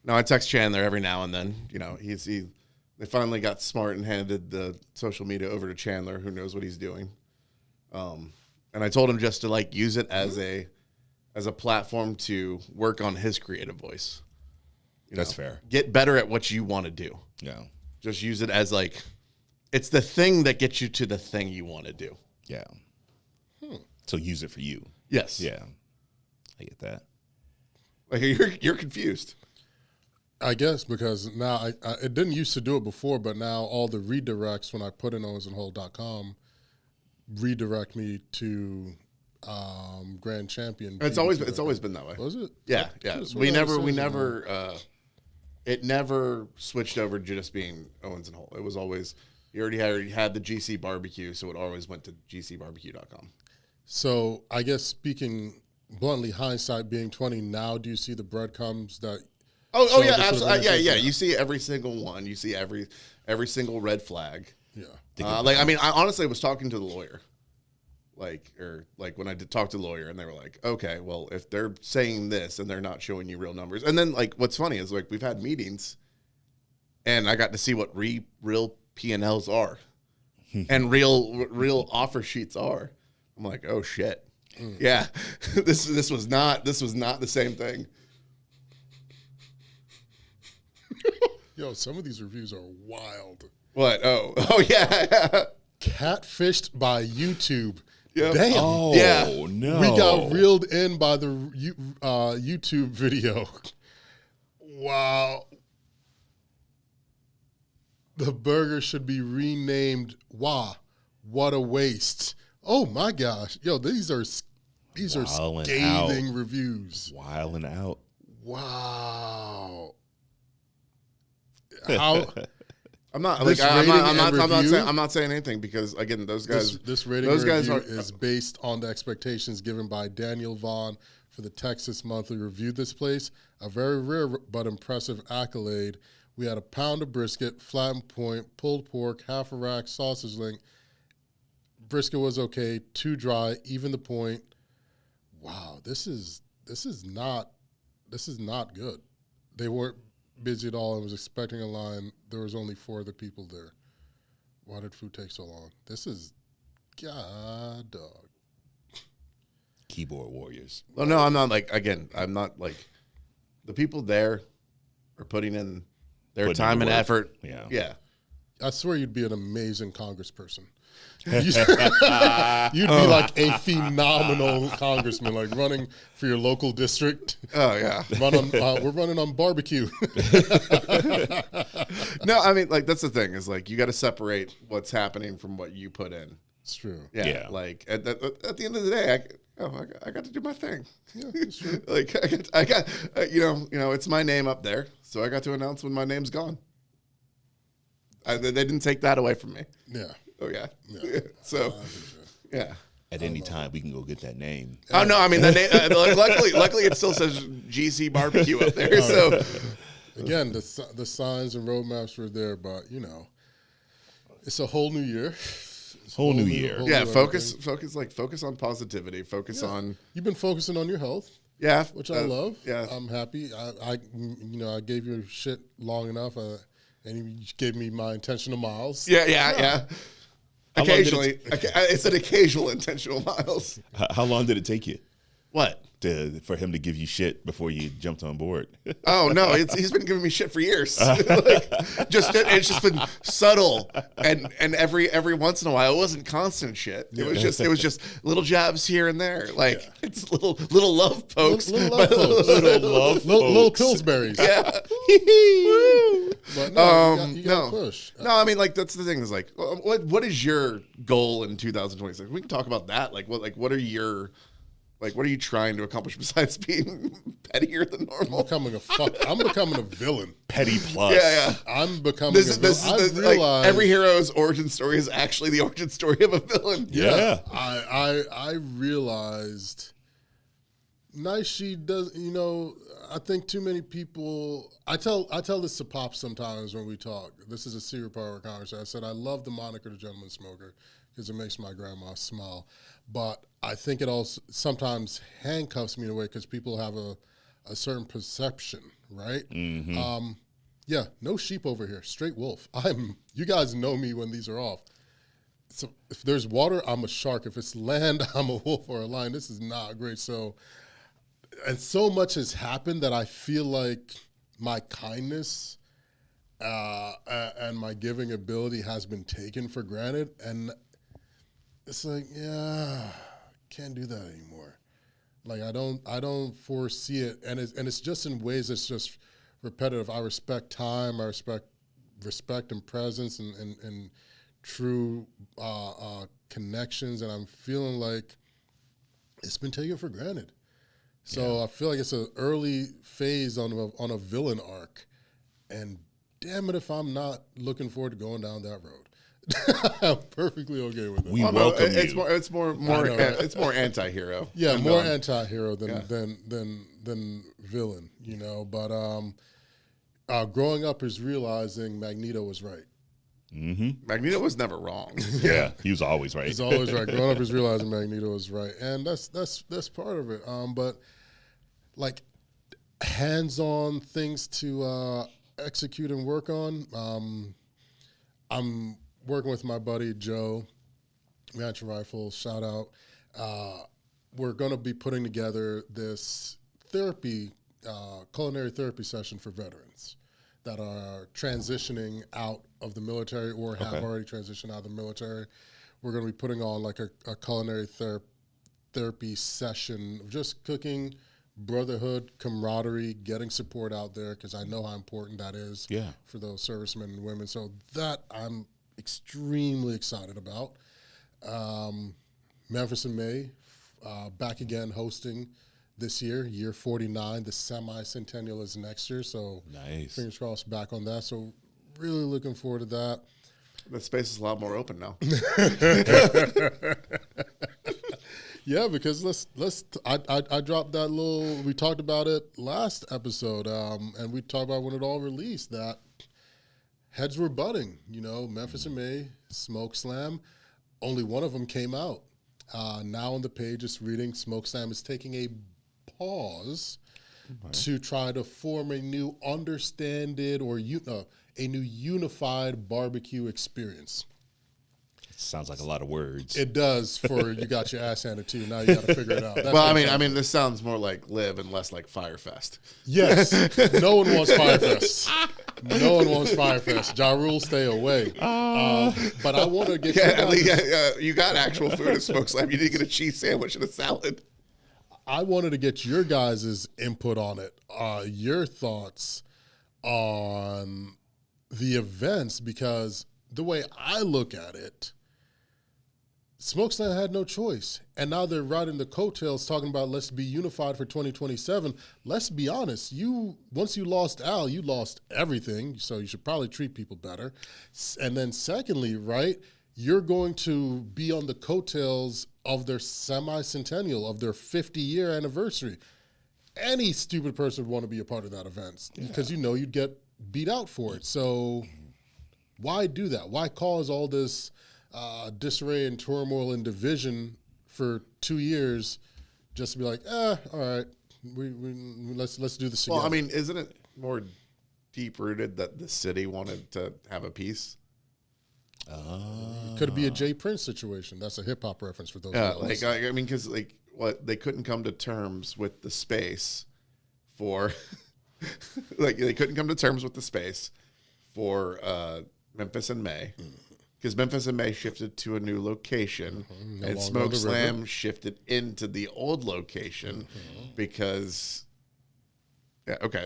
I text Chandler every now and then. They finally got smart and handed the social media over to Chandler, who knows what he's doing. And I told him just to use it as a platform to work on his creative voice. That's fair. Get better at what you want to do. Yeah. Just use it as like, it's the thing that gets you to the thing you want to do. Yeah. So use it for you. Yes. Yeah. I get that. Like you're confused. I guess because now I it didn't used to do it before, but now all the redirects when I put in owensandholt.com redirect me to Grand Champion. It's always been that way. Was it? Yeah, I yeah. could've sworn We that was never Susan. it never switched over to just being Owens and Holt. It was always you already had the GC barbecue, so it always went to gcbarbecue.com. So I guess speaking bluntly, hindsight being 20, now do you see the breadcrumbs that? Oh show yeah, this was absolutely. Yeah, innocent? yeah. You see every single one. You see every single red flag. Yeah. Like I mean, I honestly was talking to the lawyer, like when I did talk to the lawyer, and they were like, okay, well, if they're saying this and they're not showing you real numbers, and then like what's funny is like we've had meetings, and I got to see what real P&Ls are, and real offer sheets are. I'm like, oh shit, yeah, this was not the same thing. Yo, some of these reviews are wild. What? Oh yeah. Catfished by YouTube. Yep. Damn. Oh, Yeah. no. We got reeled in by the YouTube video. Wow. The burger should be renamed Wah. What a waste. Oh my gosh. Yo, these are Wildin' scathing out. reviews. Wilding out. Wow. How I'm not This like rating and I'm not review- saying anything because again those guys this rating those review guys are is based on the expectations given by Daniel Vaughn for the Texas Monthly Review. This place, a very rare but impressive accolade. We had a pound of brisket, flattened point, pulled pork, half a rack, sausage link. Brisket was okay, too dry, even the point. Wow, this is not good. They weren't busy at all. I was expecting a line. There was only 4 other people there. Why did food take so long? This is God dog. Keyboard warriors. well no I'm not like again I'm not like the people there are putting in their Putting in time the and work. effort. Yeah. I swear you'd be an amazing congressperson. You'd be like a phenomenal congressman, like running for your local district. Oh yeah. We're running on barbecue. No, I mean like that's the thing is like you got to separate what's happening from what you put in. It's true. Yeah. Yeah. Like at the end of the day, I got to do my thing. Yeah, it's true. Like I got you know it's my name up there, so I got to announce when my name's gone. They didn't take that away from me. Yeah. Oh yeah. Yeah. So yeah. At any time, we can go get that name. Oh no, I mean the name. Luckily, it still says GC Barbecue up there. So Again, the signs and roadmaps were there, but it's a whole new year. It's a Whole new year. whole yeah, new focus everything. focus on positivity. Focus on You've been focusing on your health, yeah, which I love. Yeah, I'm happy. I gave you shit long enough, and you gave me my intentional miles. yeah. How long did Occasionally, it's an occasional intentional miles. How long did it take you What? for him to give you shit before you jumped on board? Oh no, he's been giving me shit for years. It's just been subtle and every once in a while. It wasn't constant shit. It was just little jabs here and there. Like it's little love pokes. Little love pokes. Little Pillsbury's. Yeah. But no, you no. gotta push. No, I mean like that's the thing is like what is your goal in 2026? We can talk about that. What are you trying to accomplish besides being pettier than normal? I'm becoming a villain. Petty plus. Yeah. I'm becoming a villain. I've Like, realized every hero's origin story is actually the origin story of a villain. Yeah. I realized Naishi does, I think too many people, I tell this to Pop sometimes when we talk. This is a serious part of our conversation. I said, I love the moniker, the gentleman smoker, because it makes my grandma smile. But I think it also sometimes handcuffs me in a way because people have a certain perception, right? Mm-hmm. Yeah, no sheep over here, straight wolf. You guys know me when these are off. So if there's water, I'm a shark. If it's land, I'm a wolf or a lion. This is not great. So much has happened that I feel like my kindness and my giving ability has been taken for granted, and it's like, yeah, can't do that anymore. Like I don't foresee it, and it's just in ways that's just repetitive. I respect time, I respect and presence, and true connections, and I'm feeling like it's been taken for granted. So I feel like it's an early phase on a villain arc, and damn it if I'm not looking forward to going down that road. I'm perfectly okay with it. We welcome it's you. it's more anti-hero. Yeah, than more villain. anti-hero than villain, you know. But growing up is realizing Magneto was right. Magneto was never wrong. Yeah, he was always right. He's always right. Growing up is realizing Magneto was right, and that's part of it. But like hands-on things to execute and work on. I'm working with my buddy Joe, Rancher Rifle. Shout out. We're going to be putting together this therapy, culinary therapy session for veterans that are transitioning out of the military or have already transitioned out of the military. We're going to be putting on like a culinary therapy session of just cooking, brotherhood, camaraderie, getting support out there, because I know how important that is for those servicemen and women. So that I'm extremely excited about. Memphis in May, back again hosting this year 49. The semi-centennial is next year, so Nice. fingers crossed back on that. So really looking forward to that. The space is a lot more open now. Yeah, because I dropped that little. We talked about it last episode, and we talked about when it all released that heads were butting. You know, Memphis in May, Smoke Slam, only one of them came out. Now on the page, it's reading Smoke Slam is taking a pause to try to form a new understanded or a new unified barbecue experience. Sounds like a lot of words. It does for you got your ass handed to you. Now you got to figure it out. That's Well, what it I sounds mean, this sounds more like Live and less like Firefest. Yes. No one wants Firefest. No one wants Firefest. Ja Rule, stay away. But I want to get You got actual food at Smoke Slam. You didn't get a cheese sandwich and a salad. I wanted to get your guys' input on it, your thoughts on the events, because the way I look at it, Smoke Slam had no choice. And now they're riding the coattails talking about let's be unified for 2027. Let's be honest. Once you lost Al, you lost everything. So you should probably treat people better. And then secondly, right, you're going to be on the coattails of their semi-centennial, of their 50-year anniversary. Any stupid person would want to be a part of that event because you'd get beat out for it. So why do that? Why cause all this disarray and turmoil and division for 2 years just to be like, all right, let's do this together. Well, I mean, isn't it more deep-rooted that the city wanted to have a peace? Could it be a Jay Prince situation? That's a hip-hop reference for those Yeah, who don't like, listen. I mean, because, like, they couldn't come to terms with the space for, like, they couldn't come to terms with the space for Memphis in May. Because Memphis in May shifted to a new location, and Smoke Slam shifted into the old location because,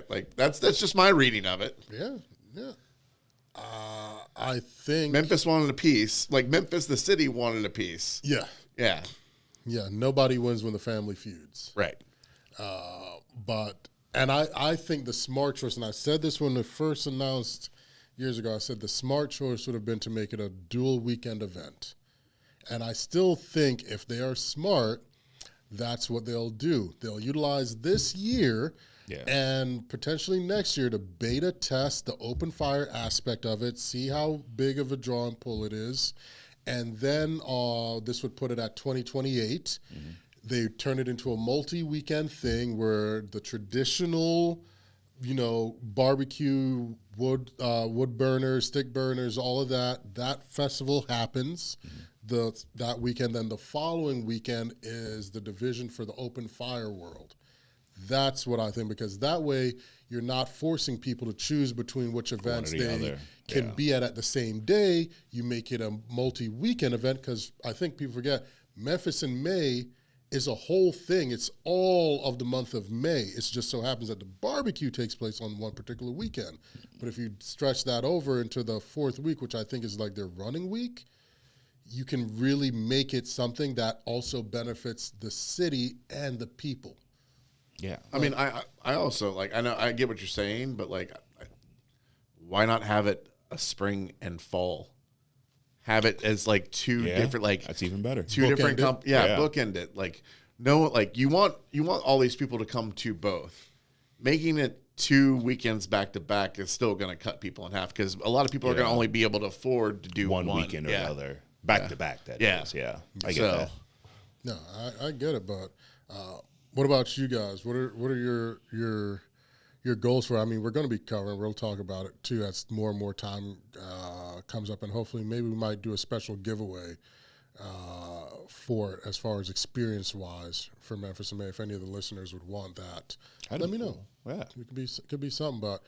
like that's just my reading of it. Yeah. I think Memphis wanted a piece, like Memphis, the city wanted a piece. Yeah. Nobody wins when the family feuds. Right. And I think the smart choice, and I said this when it first announced years ago, I said the smart choice would have been to make it a dual weekend event. And I still think if they are smart, that's what they'll do. They'll utilize this year and potentially next year to beta test the open fire aspect of it, see how big of a draw and pull it is. And then this would put it at 2028. They turn it into a multi-weekend thing where the traditional barbecue, wood burners, stick burners, all of that festival happens that weekend. Then the following weekend is the division for the open fire world. That's what I think, because that way you're not forcing people to choose between which events or the they other. can Yeah. be at the same day. You make it a multi-weekend event, because I think people forget Memphis in May is a whole thing. It's all of the month of May. It just so happens that the barbecue takes place on one particular weekend. But if you stretch that over into the fourth week, which I think is like their running week, you can really make it something that also benefits the city and the people. Yeah. I mean, I also like, I know I get what you're saying, but like, why not have it a spring and fall? Have it as like two different, like that's even better. two different, Bookend bookend it. Like, no, like you want all these people to come to both. Making it 2 weekends back to back is still going to cut people in half, because a lot of people are going to only be able to afford to do one weekend or another, back to back. That is, yeah. I get that. No, I get it, but what about you guys? What are your goals for? I mean, we're going to be covering. We'll talk about it too as more and more time comes up, and hopefully, maybe we might do a special giveaway for it, as far as experience wise for Memphis and May. If any of the listeners would want that, let me know. Yeah, it could be something. But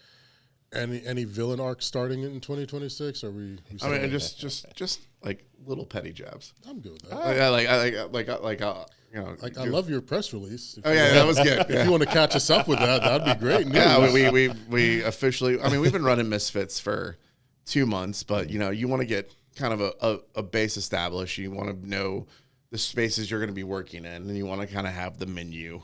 any villain arc starting in 2026? Are we I mean, just like little petty jabs. I'm good with that. You know, I love your press release. Oh yeah, that was good. If you want to catch us up with that, that'd be great news. Yeah, we officially. I mean, we've been running Misfits for 2 months, but you know, you want to get kind of a base established. You want to know the spaces you're going to be working in, and you want to kind of have the menu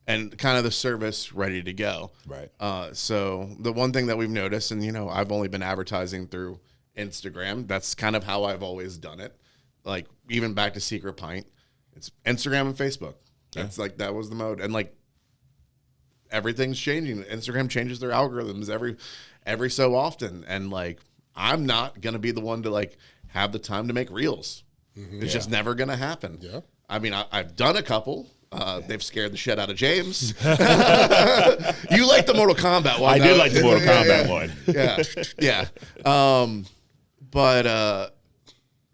and kind of the service ready to go. Right. So the one thing that we've noticed, and you know, I've only been advertising through Instagram. That's kind of how I've always done it. Like even back to Secret Pint, it's Instagram and Facebook. That's like, that was the mode. And like everything's changing. Instagram changes their algorithms every so often. And like, I'm not going to be the one to like have the time to make reels. It's just never going to happen. Yeah. I mean, I've done a couple. They've scared the shit out of James. You like the Mortal Kombat one. I did like the Mortal Kombat one. Yeah. But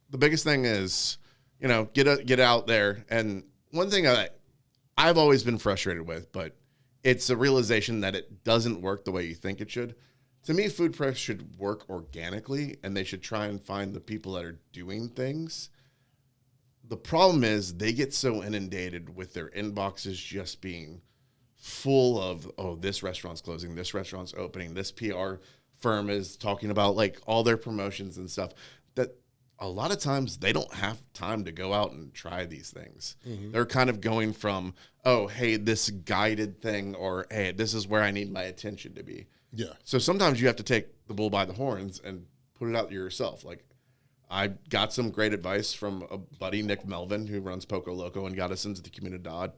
the biggest thing is, you know, get out there. And one thing I've always been frustrated with, but it's a realization that it doesn't work the way you think it should. To me, food press should work organically, and they should try and find the people that are doing things. The problem is they get so inundated with their inboxes just being full of, oh, this restaurant's closing, this restaurant's opening, this PR firm is talking about like all their promotions and stuff, that a lot of times they don't have time to go out and try these things. They're kind of going from, oh, hey, this guided thing, or hey, this is where I need my attention to be. Yeah. So sometimes you have to take the bull by the horns and put it out yourself. Like, I got some great advice from a buddy, Nick Melvin, who runs Poco Loco and got us into the Comunidad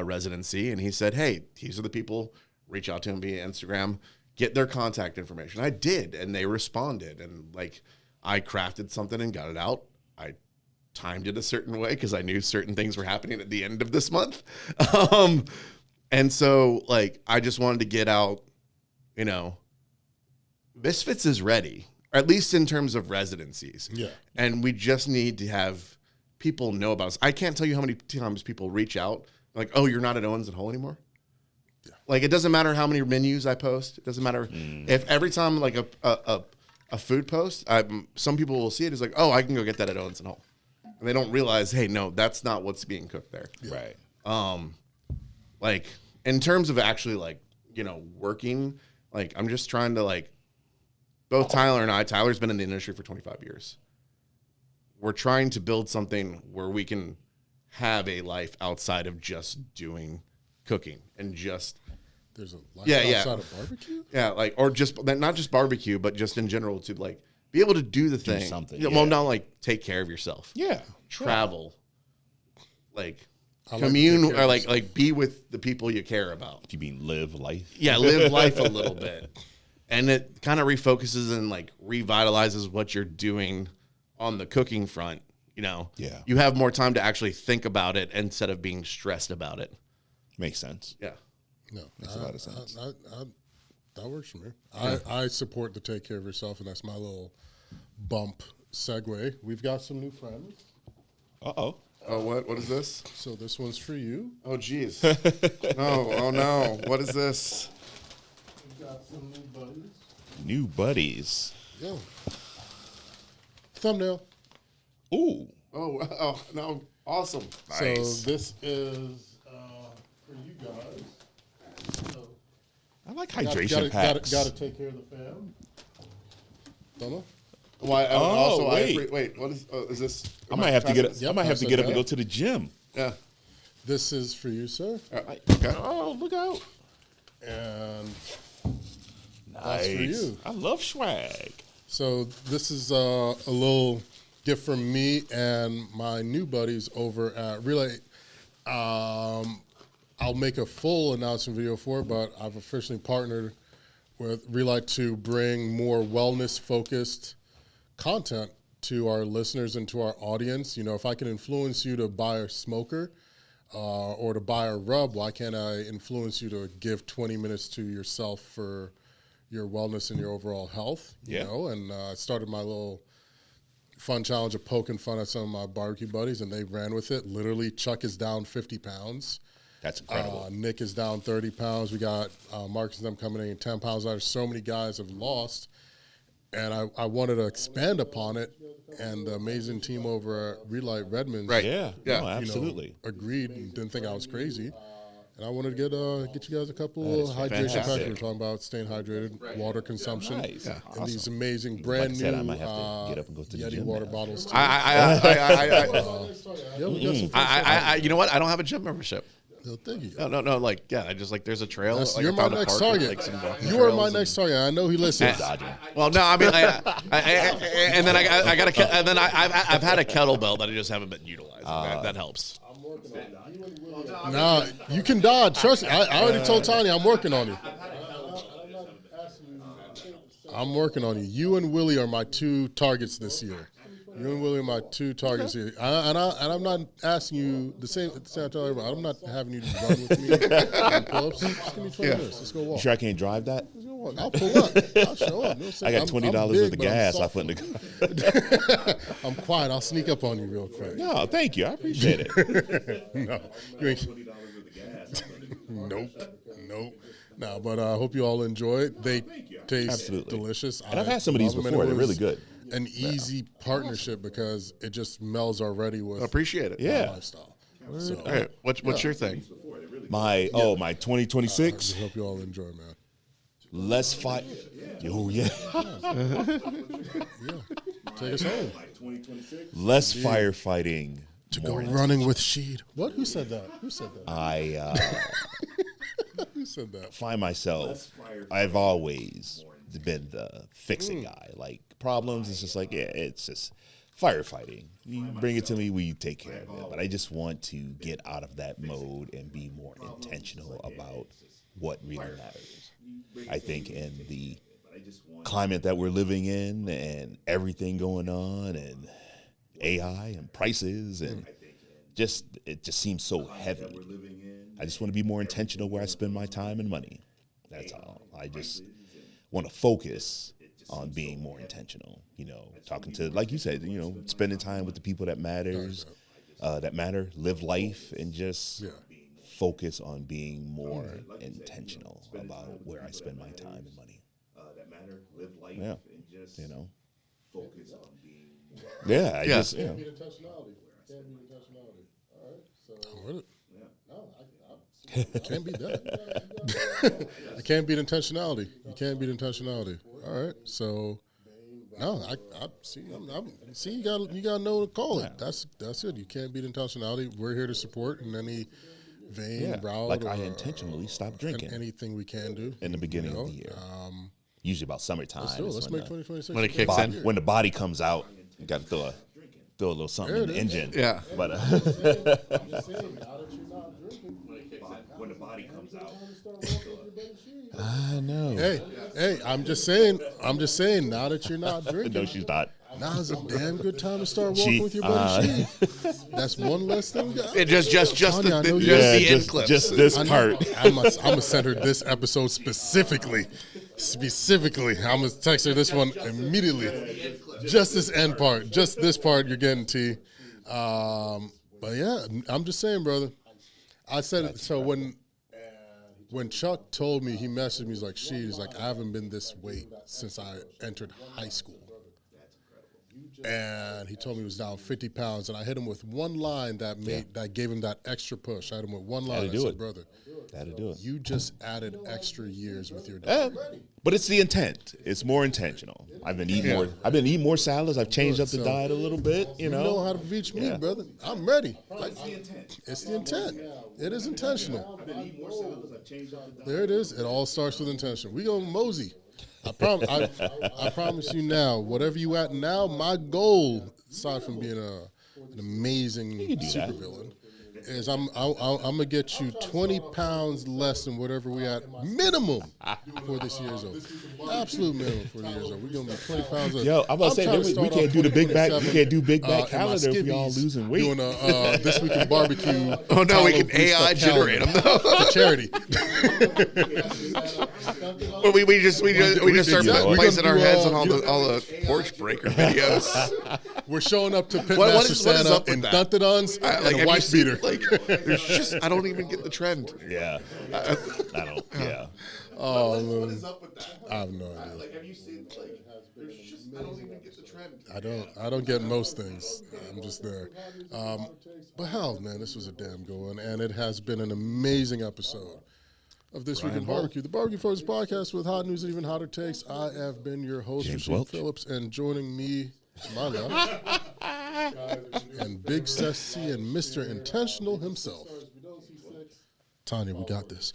residency. And he said, hey, these are the people, reach out to them via Instagram, get their contact information. I did, and they responded. And like, I crafted something and got it out. I timed it a certain way because I knew certain things were happening at the end of this month. And so like, I just wanted to get out, you know, Misfits is ready, or at least in terms of residencies. Yeah. And we just need to have people know about us. I can't tell you how many times people reach out like, oh, you're not at Owens and Hull anymore? Yeah. Like, it doesn't matter how many menus I post. It doesn't matter if every time like a food post, some people will see it as like, oh, I can go get that at Owens and Hull. And they don't realize, hey, no, that's not what's being cooked there. Yeah. Right. Like, in terms of actually like, you know, working, like, I'm just trying to like, both Tyler and Tyler's been in the industry for 25 years. We're trying to build something where we can have a life outside of just doing cooking and just. There's a life outside of barbecue? Yeah, like, or just, not just barbecue, but just in general to like be able to do the thing. Something. You know, well, not like take care of yourself. Yeah. Travel. Like, like commune, to take care or of like be with the people you care about. You mean live life? Yeah, live life a little bit. And it kind of refocuses and like revitalizes what you're doing on the cooking front. You know, you have more time to actually think about it instead of being stressed about it. Makes sense. Yeah. No, Makes a lot of sense. That works for me. I support the take care of yourself, and that's my little bump segue. We've got some new friends. Uh-oh. Oh, what is this? So this one's for you. Oh, jeez. Oh no. What is this? We've got some new buddies. New buddies. Yeah. Thumbnail. Ooh. Oh, no. Awesome. Nice. So this is for you guys. So I like hydration packs. Got to take care of the fam. Thumbnail. Why? Wait. Wait. What is this? I might have to get. Yep, I might have to I get said up and that. go to the gym. Yeah. This is for you, sir. Okay. Oh, look out! And Nice. that's for you. I love swag. So this is a little gift from me and my new buddies over at Relay. I'll make a full announcement video for it, but I've officially partnered with Relay to bring more wellness-focused content to our listeners and to our audience. You know, if I can influence you to buy a smoker or to buy a rub, why can't I influence you to give 20 minutes to yourself for your wellness and your overall health? You Yeah. know, and I started my little fun challenge of poking fun at some of my barbecue buddies, and they ran with it. Literally, Chuck is down 50 pounds. That's incredible. Nick is down 30 pounds. We got Marcus and them coming in 10 pounds. There's so many guys have lost. And I wanted to expand upon it, and the amazing team over at Relight Redmond, Right. Yeah. Yeah. No, absolutely. agreed and didn't think I was crazy. And I wanted to get you guys a couple That is of hydration fantastic. packs. We're talking about staying hydrated, water consumption, Nice. Yeah. and these Awesome. amazing Like brand I said, new I might have to get up and go to the Yeti gym water now. bottles too. I Yeah, we got some fun you know what? I don't have a gym membership. stuff. No, thank you. No. Like, yeah, I just like there's a trail. That's- like, you're I my found a next park with, target. like, some walking You are my trails next target. I know he listens. Well, no, I mean, and then I got a, and then I've had a kettlebell that I just haven't been utilizing. That helps. Nah, you can dodge. Trust me. I already told Tanya I'm working on you. I'm working on you. You and Willie are my two targets this year. You and Willie are my two targets here. And I'm not asking you the same. At the same time, I'm not having you run with me and pull-ups. Just give me 20 minutes. Let's go You walk. sure I can't drive that? Let's go walk. I'll pull up. I'll show up. No, I got $20 worth of gas I I'm, put in the I'm quiet. I'll sneak up on you real quick. No, thank you. I appreciate it. No. You ain't- Nope. No, but I hope you all enjoy it. They taste Absolutely. delicious. And I've had some of these love 'em, and before. it They're really was good. An easy partnership because it just melds already with Appreciate it. my Yeah. lifestyle. So, All right. What's your thing? My 2026. I hope you all enjoy, man. Less fight. Oh yeah. Take us home. Less firefighting. To go running with Sheed. What? Who said that? Who said that? I Who said that? find myself. I've always been the fixing guy. Like problems, it's just like it's just firefighting. You bring it to me, we take care of it. But I just want to get out of that mode and be more intentional about what really matters. I think in the climate that we're living in and everything going on and AI and prices and it just seems so heavy. I just want to be more intentional where I spend my time and money. That's all. I just want to focus on being more intentional, talking to, like you said, spending time with the people that matters, that matter, live life, and just focus on being more intentional about where I spend my time and money. Yeah, focus on being more. Yeah, I just, Can't beat intentionality. Can't beat intentionality. All right. So, I can't beat that. I can't beat intentionality. You can't beat intentionality. All right. So, no, I see. See, you got to know to call it. That's it. You can't beat intentionality. We're here to support in any vein, route, like I intentionally stopped drinking anything we can do in the beginning of the year. Usually about summertime. Let's make 2026. When it kicks in. When the body comes out, you got to throw a little something in the engine. Yeah. But I'm just saying, now that you're not drinking, when the body comes out, I know. Hey, I'm just saying, now that you're not drinking, No, she's not. now's a damn good time to start walking with your buddy Sheed. That's one less thing. Just Tanya, I know the you- end just clips. this I know. part. I'm gonna send her this episode specifically. I'm gonna text her this one immediately. Just this end part, just this part. You're getting T. But Yeah, I'm just saying, brother. I said it. So when Chuck told me, he messaged me. He's like, he's like, I haven't been this weight since I entered high school. And he told me he was down 50 pounds, and I hit him with one line that gave him that extra push. I hit him with one line. I said, brother, that'll do it. You just added extra years with your diet. But it's the intent. It's more intentional. I've been eating more. I've been eating more salads. I've changed up the diet a little bit. You know how to reach me, brother. I'm ready. It's the intent. It is intentional. I've been eating more salads. I've changed up the diet. There it is. It all starts with intention. We go mosey. I promise you now, whatever you at now, my goal, aside from being an amazing supervillain, is I'm gonna get you 20 pounds less than whatever we at minimum for this year's over. Absolute minimum for the year's over. We're gonna be 20 pounds less. Yo, I'm about to say we can't do the big back. We can't do big back calendar if we all losing weight. Doing this week in barbecue. Oh no, we can AI generate them for charity. Well, we just start placing our heads on all the porch breaker videos. We're showing up to Pitmaster Santa in Duntadons and a wife beater. There's just I don't even get the trend. Yeah, I don't. Yeah. Oh, what is up with that? I have no idea. Like, have you seen? Like, there's just I don't even get the trend. I don't get most things. I'm just there. But hell, man, this was a damn good one, and it has been an amazing episode of This Week in Barbecue, the Barbecue Focus podcast with hot news and even hotter takes. I have been your host, Rasheed Phillips, and joining me to my left, and Big Sassy and Mr. Intentional himself, Tanya. We got this.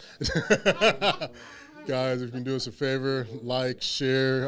Guys, if you can do us a favor, like, share,